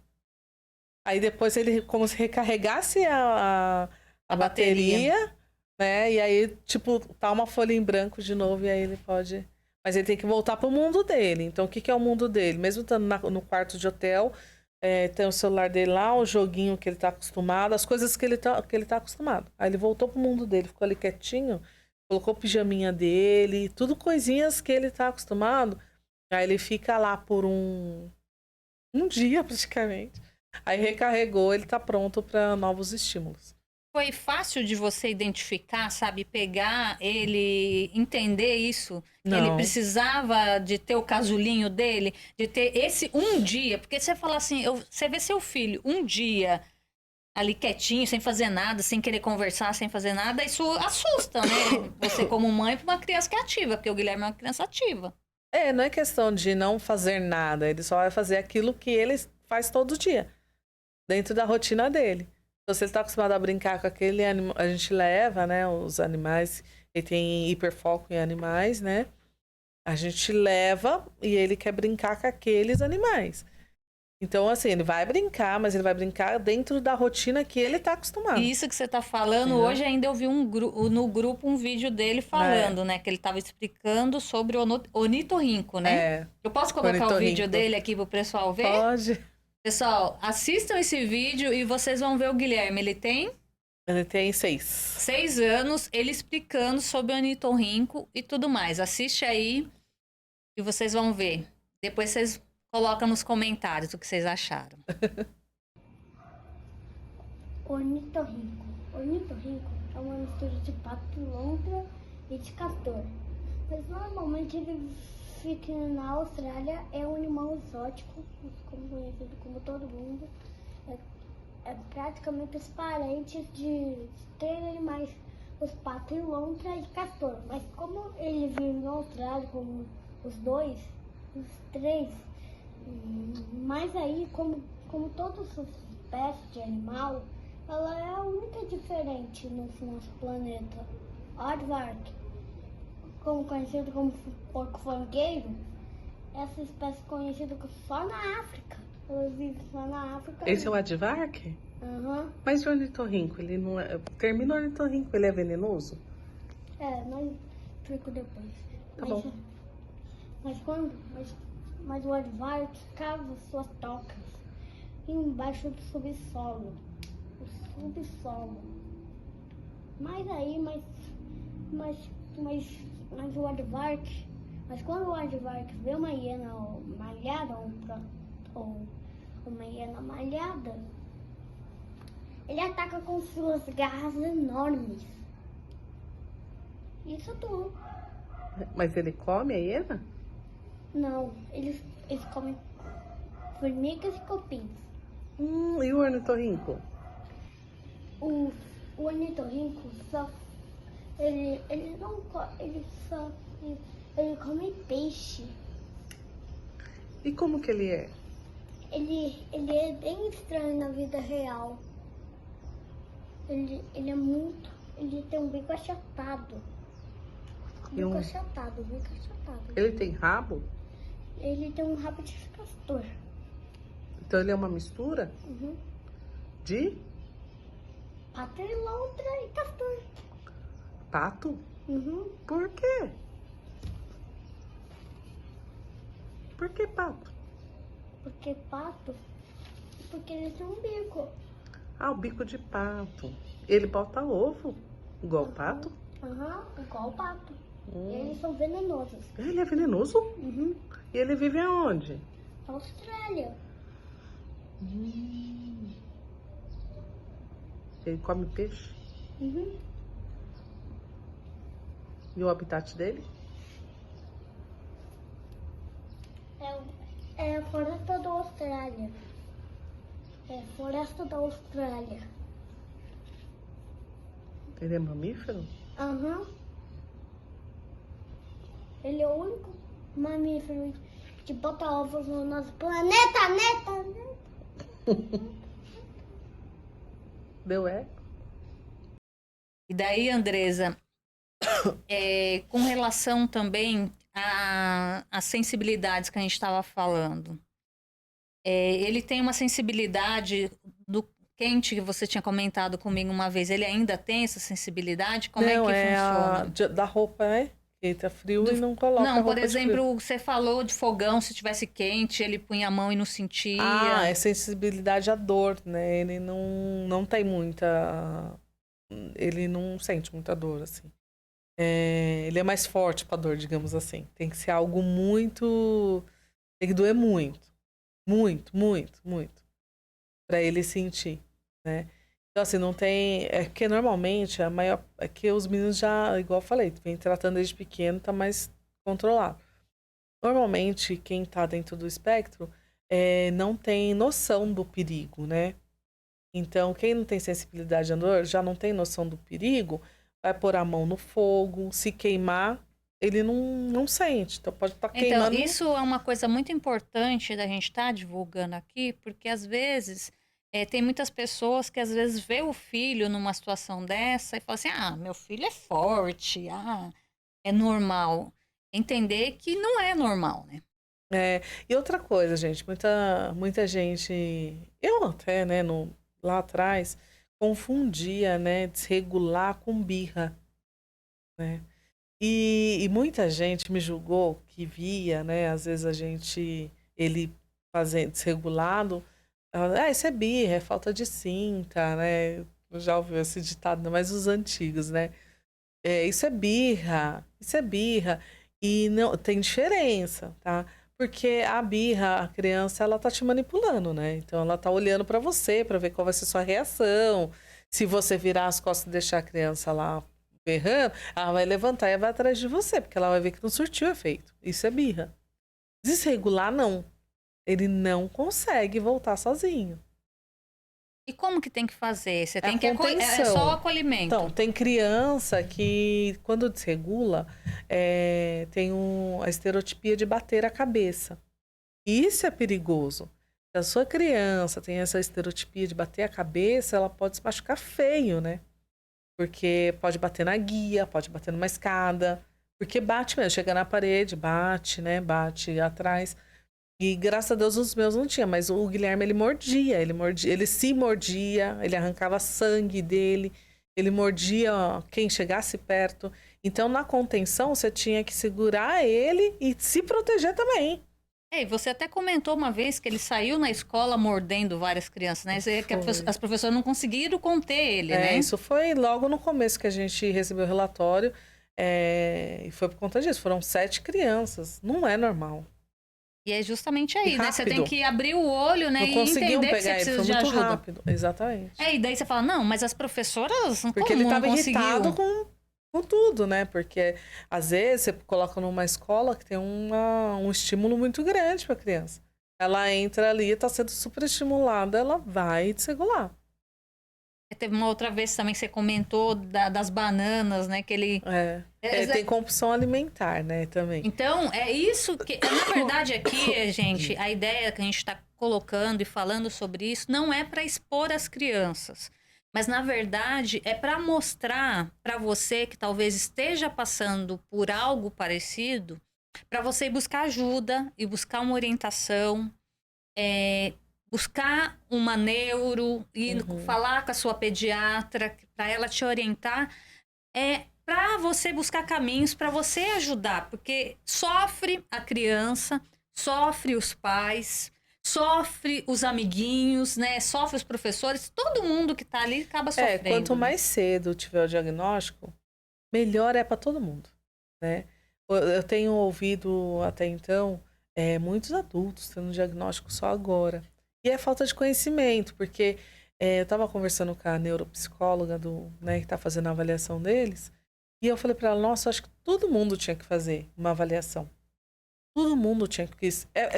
Aí depois ele como se recarregasse a bateria, né? E aí, tipo, tá uma folha em branco de novo e aí ele pode. Mas ele tem que voltar pro mundo dele. Então, o que é o mundo dele? Mesmo estando no quarto de hotel, tem o celular dele lá, o joguinho que ele tá acostumado, as coisas que ele tá acostumado. Aí ele voltou pro mundo dele, ficou ali quietinho, colocou o pijaminha dele, tudo coisinhas que ele tá acostumado. Aí ele fica lá por um dia praticamente. Aí recarregou, ele tá pronto para novos estímulos. Foi fácil de você identificar, sabe? Pegar ele, entender isso. Que ele Não. precisava de ter o casulinho dele, de ter esse um dia. Porque você fala assim, você vê seu filho um dia ali quietinho, sem fazer nada, sem querer conversar, sem fazer nada, isso assusta, né? Você como mãe para uma criança que é ativa, porque o Guilherme é uma criança ativa. Não é questão de não fazer nada, ele só vai fazer aquilo que ele faz todo dia, dentro da rotina dele. Então, se ele está acostumado a brincar com aquele animal, a gente leva, né, os animais, ele tem hiperfoco em animais, né? A gente leva e ele quer brincar com aqueles animais. Então, assim, ele vai brincar, mas ele vai brincar dentro da rotina que ele está acostumado. Isso que você está falando, hoje ainda eu vi no grupo um vídeo dele falando, né? Que ele estava explicando sobre o ornitorrinco, né? Eu posso colocar o vídeo dele aqui para o pessoal ver? Pode. Pessoal, assistam esse vídeo e vocês vão ver o Guilherme. Ele tem 6. 6 anos, ele explicando sobre o ornitorrinco e tudo mais. Assiste aí e vocês vão ver. Depois vocês colocam nos comentários o que vocês acharam. Ornitorrinco. Ornitorrinco é uma mistura de pato lontra e de castor. Mas normalmente ele fica na Austrália, é um animal exótico, como conhecido como todo mundo. É praticamente os parentes de 3 animais, os pato lontra e castor. Mas como ele vive na Austrália, como os 3, mas aí, como todas as espécies de animal, ela é a única diferente no nosso planeta. Aardvark, como conhecido como porco-fangueiro, essa espécie é conhecida só na África. Ela vive só na África. Esse é o aardvark? Aham. Mas o ornitorrinco, ele não é... Termina o ornitorrinco, ele é venenoso? Mas explico depois. Tá bom. Mas o aardvark cava suas tocas embaixo do subsolo. O subsolo. Mas o aardvark, mas quando o aardvark vê uma hiena malhada ou uma hiena malhada, ele ataca com suas garras enormes. Isso é tudo. Mas ele come a hiena? Não, eles comem formigas e cupins. E o ornitorrinco? O ornitorrinco só ele come peixe. E como que ele é? Ele é bem estranho na vida real. Ele tem um bico achatado. Bico achatado. Ele tem rabo? Ele tem um rabo de castor. Então ele é uma mistura? Uhum. De? pato e lontra e castor. Pato? Uhum. Por quê? Por que pato? Porque pato, porque eles têm um bico. Ah, o bico de pato. Ele bota ovo, igual o pato? Aham, igual o pato. E eles são venenosos. Ele é venenoso? Uhum. E ele vive aonde? Na Austrália. Ele come peixe? Uhum. E o habitat dele? É a floresta da Austrália. É a floresta da Austrália. Ele é mamífero? Aham. Ele é o único mamífero que bota ovos no nosso planeta, neta. Deu eco? E daí, Andresa, com relação também às sensibilidades que a gente estava falando, ele tem uma sensibilidade do quente que você tinha comentado comigo uma vez. Ele ainda tem essa sensibilidade? Como Não, é que funciona? da roupa, né? Ele tá frio e não coloca Não, roupa por de frio. exemplo, você falou de fogão, se tivesse quente, ele punha a mão e não sentia. Ah, é sensibilidade à dor, né? Ele não tem muita... Ele não sente muita dor, assim. Ele é mais forte pra dor, digamos assim. Tem que ser algo muito... Tem que doer muito. Muito, muito, muito. Pra ele sentir, né? Então, assim, não tem... É que normalmente, é que os meninos já, igual eu falei, vem tratando desde pequeno, tá mais controlado. Normalmente, quem tá dentro do espectro não tem noção do perigo, né? Então, quem não tem sensibilidade à dor, já não tem noção do perigo, vai pôr a mão no fogo, se queimar, ele não sente. Então, pode estar queimando... Então, isso é uma coisa muito importante da gente estar divulgando aqui, porque às vezes tem muitas pessoas que às vezes vê o filho numa situação dessa e fala assim, ah, meu filho é forte, é normal. Entender que não é normal, né? E outra coisa, gente, muita gente, eu até, né, lá atrás, confundia, né, desregular com birra, né? E muita gente me julgou que via, né, às vezes ele fazendo desregulado, isso é birra, é falta de cinta, né? Eu já ouvi esse ditado, ainda mais os antigos, né? Isso é birra, isso é birra. E não tem diferença, tá? Porque a birra, a criança, ela tá te manipulando, né? Então ela tá olhando pra você pra ver qual vai ser sua reação. Se você virar as costas e deixar a criança lá berrando, ela vai levantar e vai atrás de você, porque ela vai ver que não surtiu efeito. Isso é birra. Desregular, não. Ele não consegue voltar sozinho. E como que tem que fazer? Você É tem a que é contenção. só o acolhimento. Então, tem criança que, quando desregula, tem a estereotipia de bater a cabeça. E isso é perigoso. Se a sua criança tem essa estereotipia de bater a cabeça, ela pode se machucar feio, né? Porque pode bater na guia, pode bater numa escada. Porque bate mesmo, chega na parede, bate, né? Bate atrás. E graças a Deus os meus não tinha, mas o Guilherme ele se mordia, ele arrancava sangue dele, ele mordia quem chegasse perto. Então na contenção você tinha que segurar ele e se proteger também. E você até comentou uma vez que ele saiu na escola mordendo várias crianças, né? Que as professoras não conseguiram conter ele, né? Isso foi logo no começo que a gente recebeu o relatório, e foi por conta disso. Foram 7 crianças, não é normal. E é justamente aí, né? Você tem Rápido. que abrir o olho, né? Não E conseguiam entender que você pegar ele, precisa foi de muito ajuda. rápido. Exatamente. E daí você fala, não, mas as professoras Porque como ele estava não irritado conseguiu? com tudo, né? Porque às vezes você coloca numa escola que tem um estímulo muito grande para a criança. Ela entra ali, está sendo super estimulada, ela vai desregular. Teve uma outra vez também que você comentou das bananas, né? Que ele... Tem compulsão alimentar, né? Também. Então, é isso que... Na verdade, aqui, gente, a ideia que a gente está colocando e falando sobre isso não é para expor as crianças. Mas, na verdade, é para mostrar para você que talvez esteja passando por algo parecido, para você ir buscar ajuda e buscar uma orientação, buscar uma neuro e falar com a sua pediatra para ela te orientar, para você buscar caminhos para você ajudar, porque sofre a criança, sofre os pais, sofre os amiguinhos, né? Sofre os professores, todo mundo que tá ali acaba sofrendo. Quanto mais cedo tiver o diagnóstico, melhor é para todo mundo, né? Eu tenho ouvido até então muitos adultos tendo diagnóstico só agora. E é falta de conhecimento, porque eu estava conversando com a neuropsicóloga né, que está fazendo a avaliação deles, e eu falei para ela, nossa, acho que todo mundo tinha que fazer uma avaliação. Todo mundo tinha que...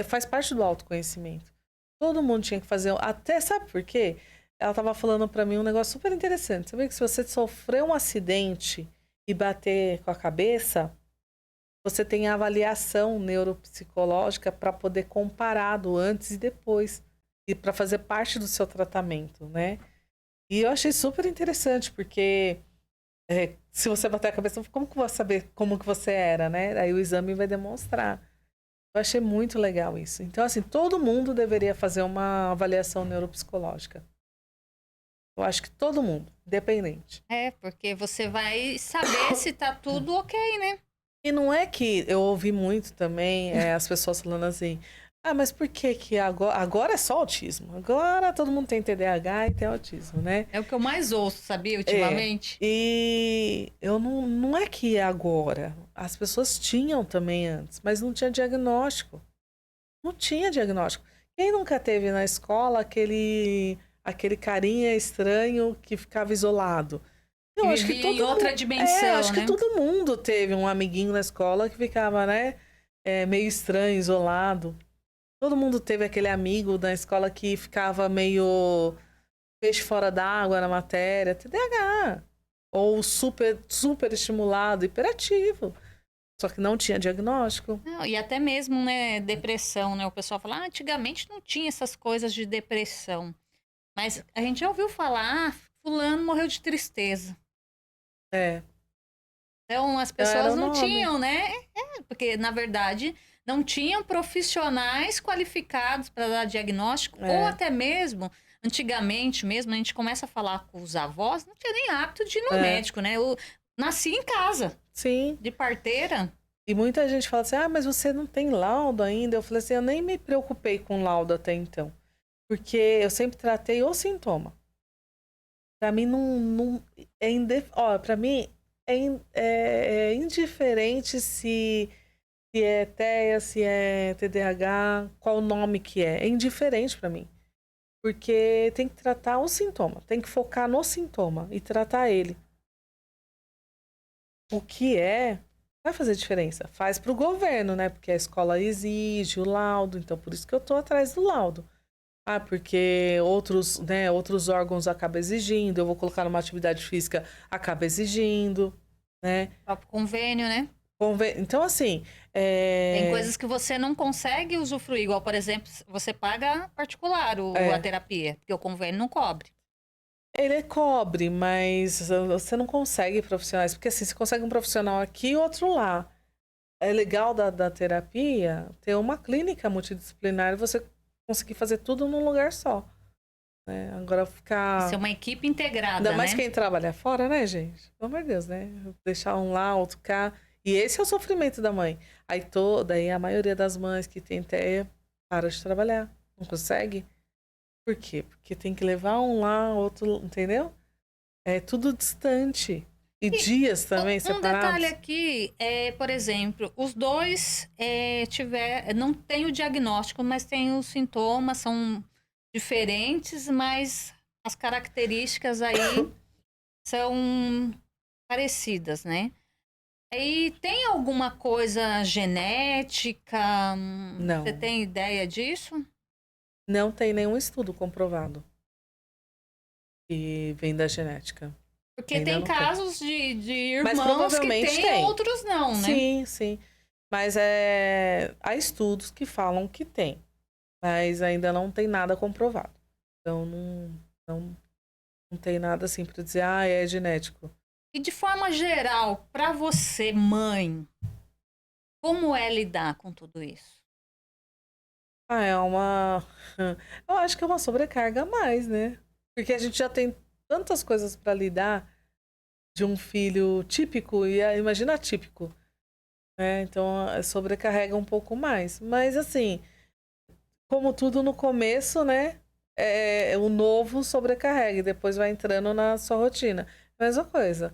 faz parte do autoconhecimento. Todo mundo tinha que fazer... Até, sabe por quê? Ela estava falando para mim um negócio super interessante. Você vê que se você sofrer um acidente e bater com a cabeça, você tem a avaliação neuropsicológica para poder comparar do antes e depois. E para fazer parte do seu tratamento, né? E eu achei super interessante, porque se você bater a cabeça, como que eu vou saber como que você era, né? Aí o exame vai demonstrar. Eu achei muito legal isso. Então, assim, todo mundo deveria fazer uma avaliação neuropsicológica. Eu acho que todo mundo, independente. Porque você vai saber se tá tudo ok, né? E não é que eu ouvi muito também as pessoas falando assim, mas por que agora é só autismo? Agora todo mundo tem TDAH e tem autismo, né? É o que eu mais ouço, sabia, ultimamente? E eu não é que é agora. As pessoas tinham também antes, mas não tinha diagnóstico. Não tinha diagnóstico. Quem nunca teve na escola aquele carinha estranho que ficava isolado? Eu acho que todo em outra dimensão, acho que todo mundo teve um amiguinho na escola que ficava, né, meio estranho, isolado. Todo mundo teve aquele amigo na escola que ficava meio peixe fora d'água na matéria, TDAH. Ou super, super estimulado, hiperativo. Só que não tinha diagnóstico. Não, e até mesmo, né, depressão, né? O pessoal fala, antigamente não tinha essas coisas de depressão. Mas a gente já ouviu falar, fulano morreu de tristeza. Então, as pessoas não tinham, né? Porque, na verdade, não tinham profissionais qualificados para dar diagnóstico. Ou até mesmo, antigamente mesmo, a gente começa a falar com os avós, não tinha nem hábito de ir no médico, né? Eu nasci em casa. Sim. De parteira. E muita gente fala assim, mas você não tem laudo ainda? Eu falei assim, eu nem me preocupei com laudo até então. Porque eu sempre tratei o sintoma. Pra mim, pra mim, é indiferente se é TEA, se é TDAH, qual o nome que é. É indiferente pra mim. Porque tem que tratar o sintoma. Tem que focar no sintoma e tratar ele. O que vai fazer diferença. Faz pro governo, né? Porque a escola exige o laudo. Então, por isso que eu tô atrás do laudo. Porque outros órgãos acabam exigindo, eu vou colocar numa atividade física, acaba exigindo, né? O próprio convênio, né? Então, assim... Tem coisas que você não consegue usufruir, igual, por exemplo, você paga particular a terapia, porque o convênio não cobre. Ele cobre, mas você não consegue profissionais, porque assim, você consegue um profissional aqui e outro lá. É legal da terapia ter uma clínica multidisciplinar e você conseguir fazer tudo num lugar só. Né? Agora ficar... Ser uma equipe integrada, ainda mais né? quem trabalha fora, né, gente? Pelo amor de Deus, né? Deixar um lá, outro cá. E esse é o sofrimento da mãe. Aí a maioria das mães que tem TEA para de trabalhar. Não consegue. Por quê? Porque tem que levar um lá, outro... Entendeu? É tudo distante. E dias também separados. Um detalhe aqui por exemplo, os dois não tem o diagnóstico, mas tem os sintomas, são diferentes, mas as características aí são parecidas, né? E tem alguma coisa genética? Não. Você tem ideia disso? Não tem nenhum estudo comprovado que vem da genética. Porque tem casos de irmãos provavelmente que tem, outros não, né? Sim, sim. Mas há estudos que falam que tem. Mas ainda não tem nada comprovado. Então, não tem nada assim para dizer, é genético. E de forma geral, para você, mãe, como é lidar com tudo isso? Ah, é uma. Eu acho que é uma sobrecarga a mais, né? Porque a gente já tem tantas coisas para lidar de um filho típico e imagina atípico, né? Então sobrecarrega um pouco mais. Mas assim, como tudo no começo, né? O novo sobrecarrega e depois vai entrando na sua rotina. Mesma coisa.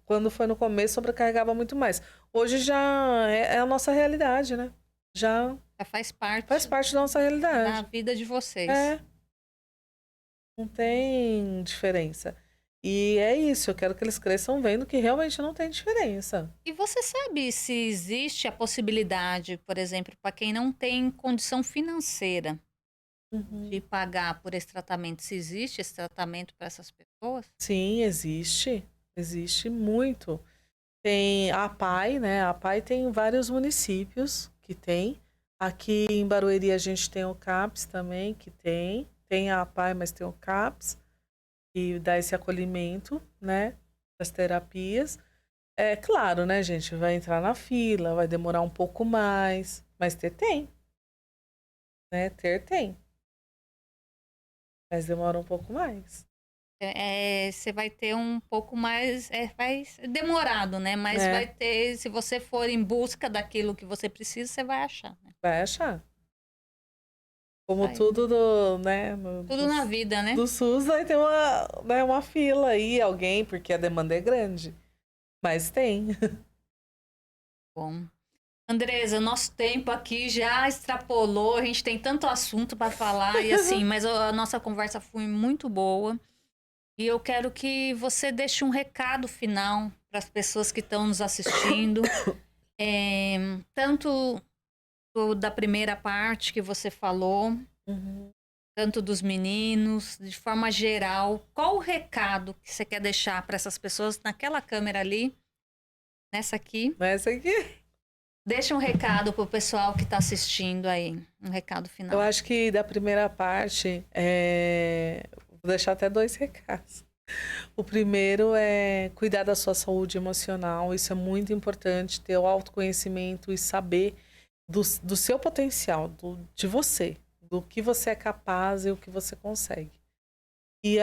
Quando foi no começo, sobrecarregava muito mais. Hoje já é a nossa realidade, né? Já Já faz faz parte parte da nossa da realidade. vida de vocês. É, não tem diferença. E é isso, eu quero que eles cresçam vendo que realmente não tem diferença. E você sabe se existe a possibilidade, por exemplo, para quem não tem condição financeira de Uhum. pagar por esse tratamento, se existe esse tratamento para essas pessoas? Sim, existe. Existe muito. Tem a PAI, né? A PAI tem vários municípios que tem. Aqui em Barueri a gente tem o CAPS também, que tem. Tem a PAI, mas tem o CAPS, que dá esse acolhimento, né? Das terapias. É claro, né, gente? Vai entrar na fila, vai demorar um pouco mais, mas ter tem, né? Ter tem, mas demora um pouco mais. Você vai ter um pouco mais, vai ser demorado, né? Mas vai É, ter, se você for em busca daquilo que você precisa, você vai achar, né? vai achar. Como Aí, tudo do, né, tudo na vida, né? do SUS, vai ter uma, né, uma fila aí, alguém, porque a demanda é grande. Mas tem. Bom. Andresa, nosso tempo aqui já extrapolou, a gente tem tanto assunto para falar e assim, mas a nossa conversa foi muito boa. E eu quero que você deixe um recado final para as pessoas que estão nos assistindo, tanto da primeira parte que você falou, Uhum. tanto dos meninos, de forma geral. Qual o recado que você quer deixar para essas pessoas naquela câmera ali, nessa aqui? Mas aqui, Deixa um recado pro pessoal que está assistindo aí, um recado eu final. acho que da primeira parte, vou deixar até dois recados. O primeiro é cuidar da sua saúde emocional. Isso é muito importante, ter o autoconhecimento e saber do seu potencial, de você, do que você é capaz e o que você consegue. E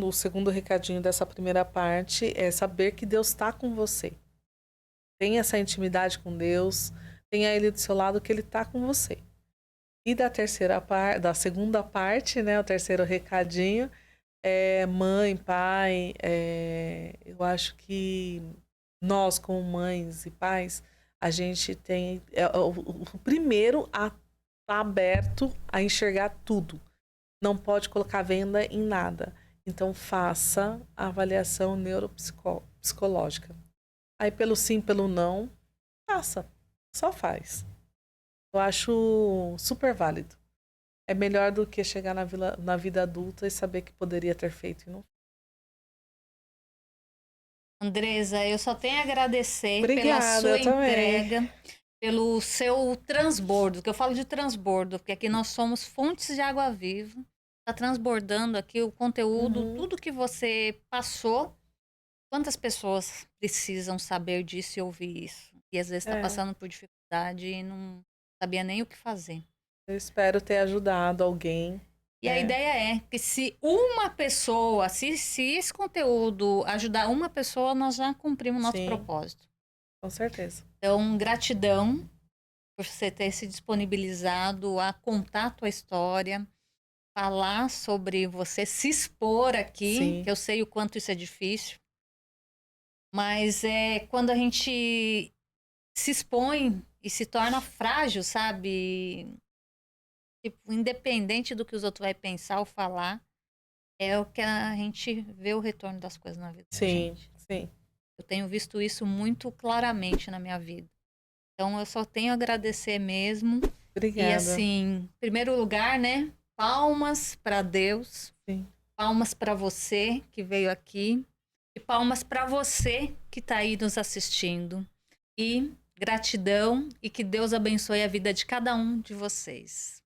o segundo recadinho dessa primeira parte é saber que Deus está com você. Tenha essa intimidade com Deus, tenha Ele do seu lado, que Ele está com você. E da segunda parte, né, o terceiro recadinho, mãe, pai, eu acho que nós, como mães e pais, a gente tem o primeiro a estar aberto a enxergar tudo. Não pode colocar venda em nada. Então faça a avaliação neuropsicológica. Aí pelo sim, pelo não, faça. Só faz. Eu acho super válido. É melhor do que chegar na vida adulta e saber que poderia ter feito e não. Andresa, eu só tenho a agradecer pela Obrigada, sua eu também. entrega, pelo seu transbordo, que eu falo de transbordo, porque aqui nós somos fontes de água viva. Está transbordando aqui o conteúdo, Uhum. tudo que você passou. Quantas pessoas precisam saber disso e ouvir isso? E às vezes está É, passando por dificuldade e não sabia nem o que fazer. eu espero ter ajudado alguém, E a né? ideia é que se uma pessoa, se esse conteúdo ajudar uma pessoa, nós já cumprimos o nosso Sim, propósito. com certeza. Então, gratidão por você ter se disponibilizado a contar a tua história, falar sobre você, se expor aqui, Sim, que eu sei o quanto isso é difícil, mas é quando a gente se expõe e se torna frágil, sabe? Tipo, independente do que os outros vão pensar ou falar, é o que a gente vê o retorno das coisas na vida da sim, gente. sim. Eu tenho visto isso muito claramente na minha vida. Então eu só tenho a agradecer mesmo. E Obrigada. assim, em primeiro lugar, né? Palmas para Deus, Sim. palmas para você que veio aqui e palmas para você que está aí nos assistindo. E gratidão e que Deus abençoe a vida de cada um de vocês.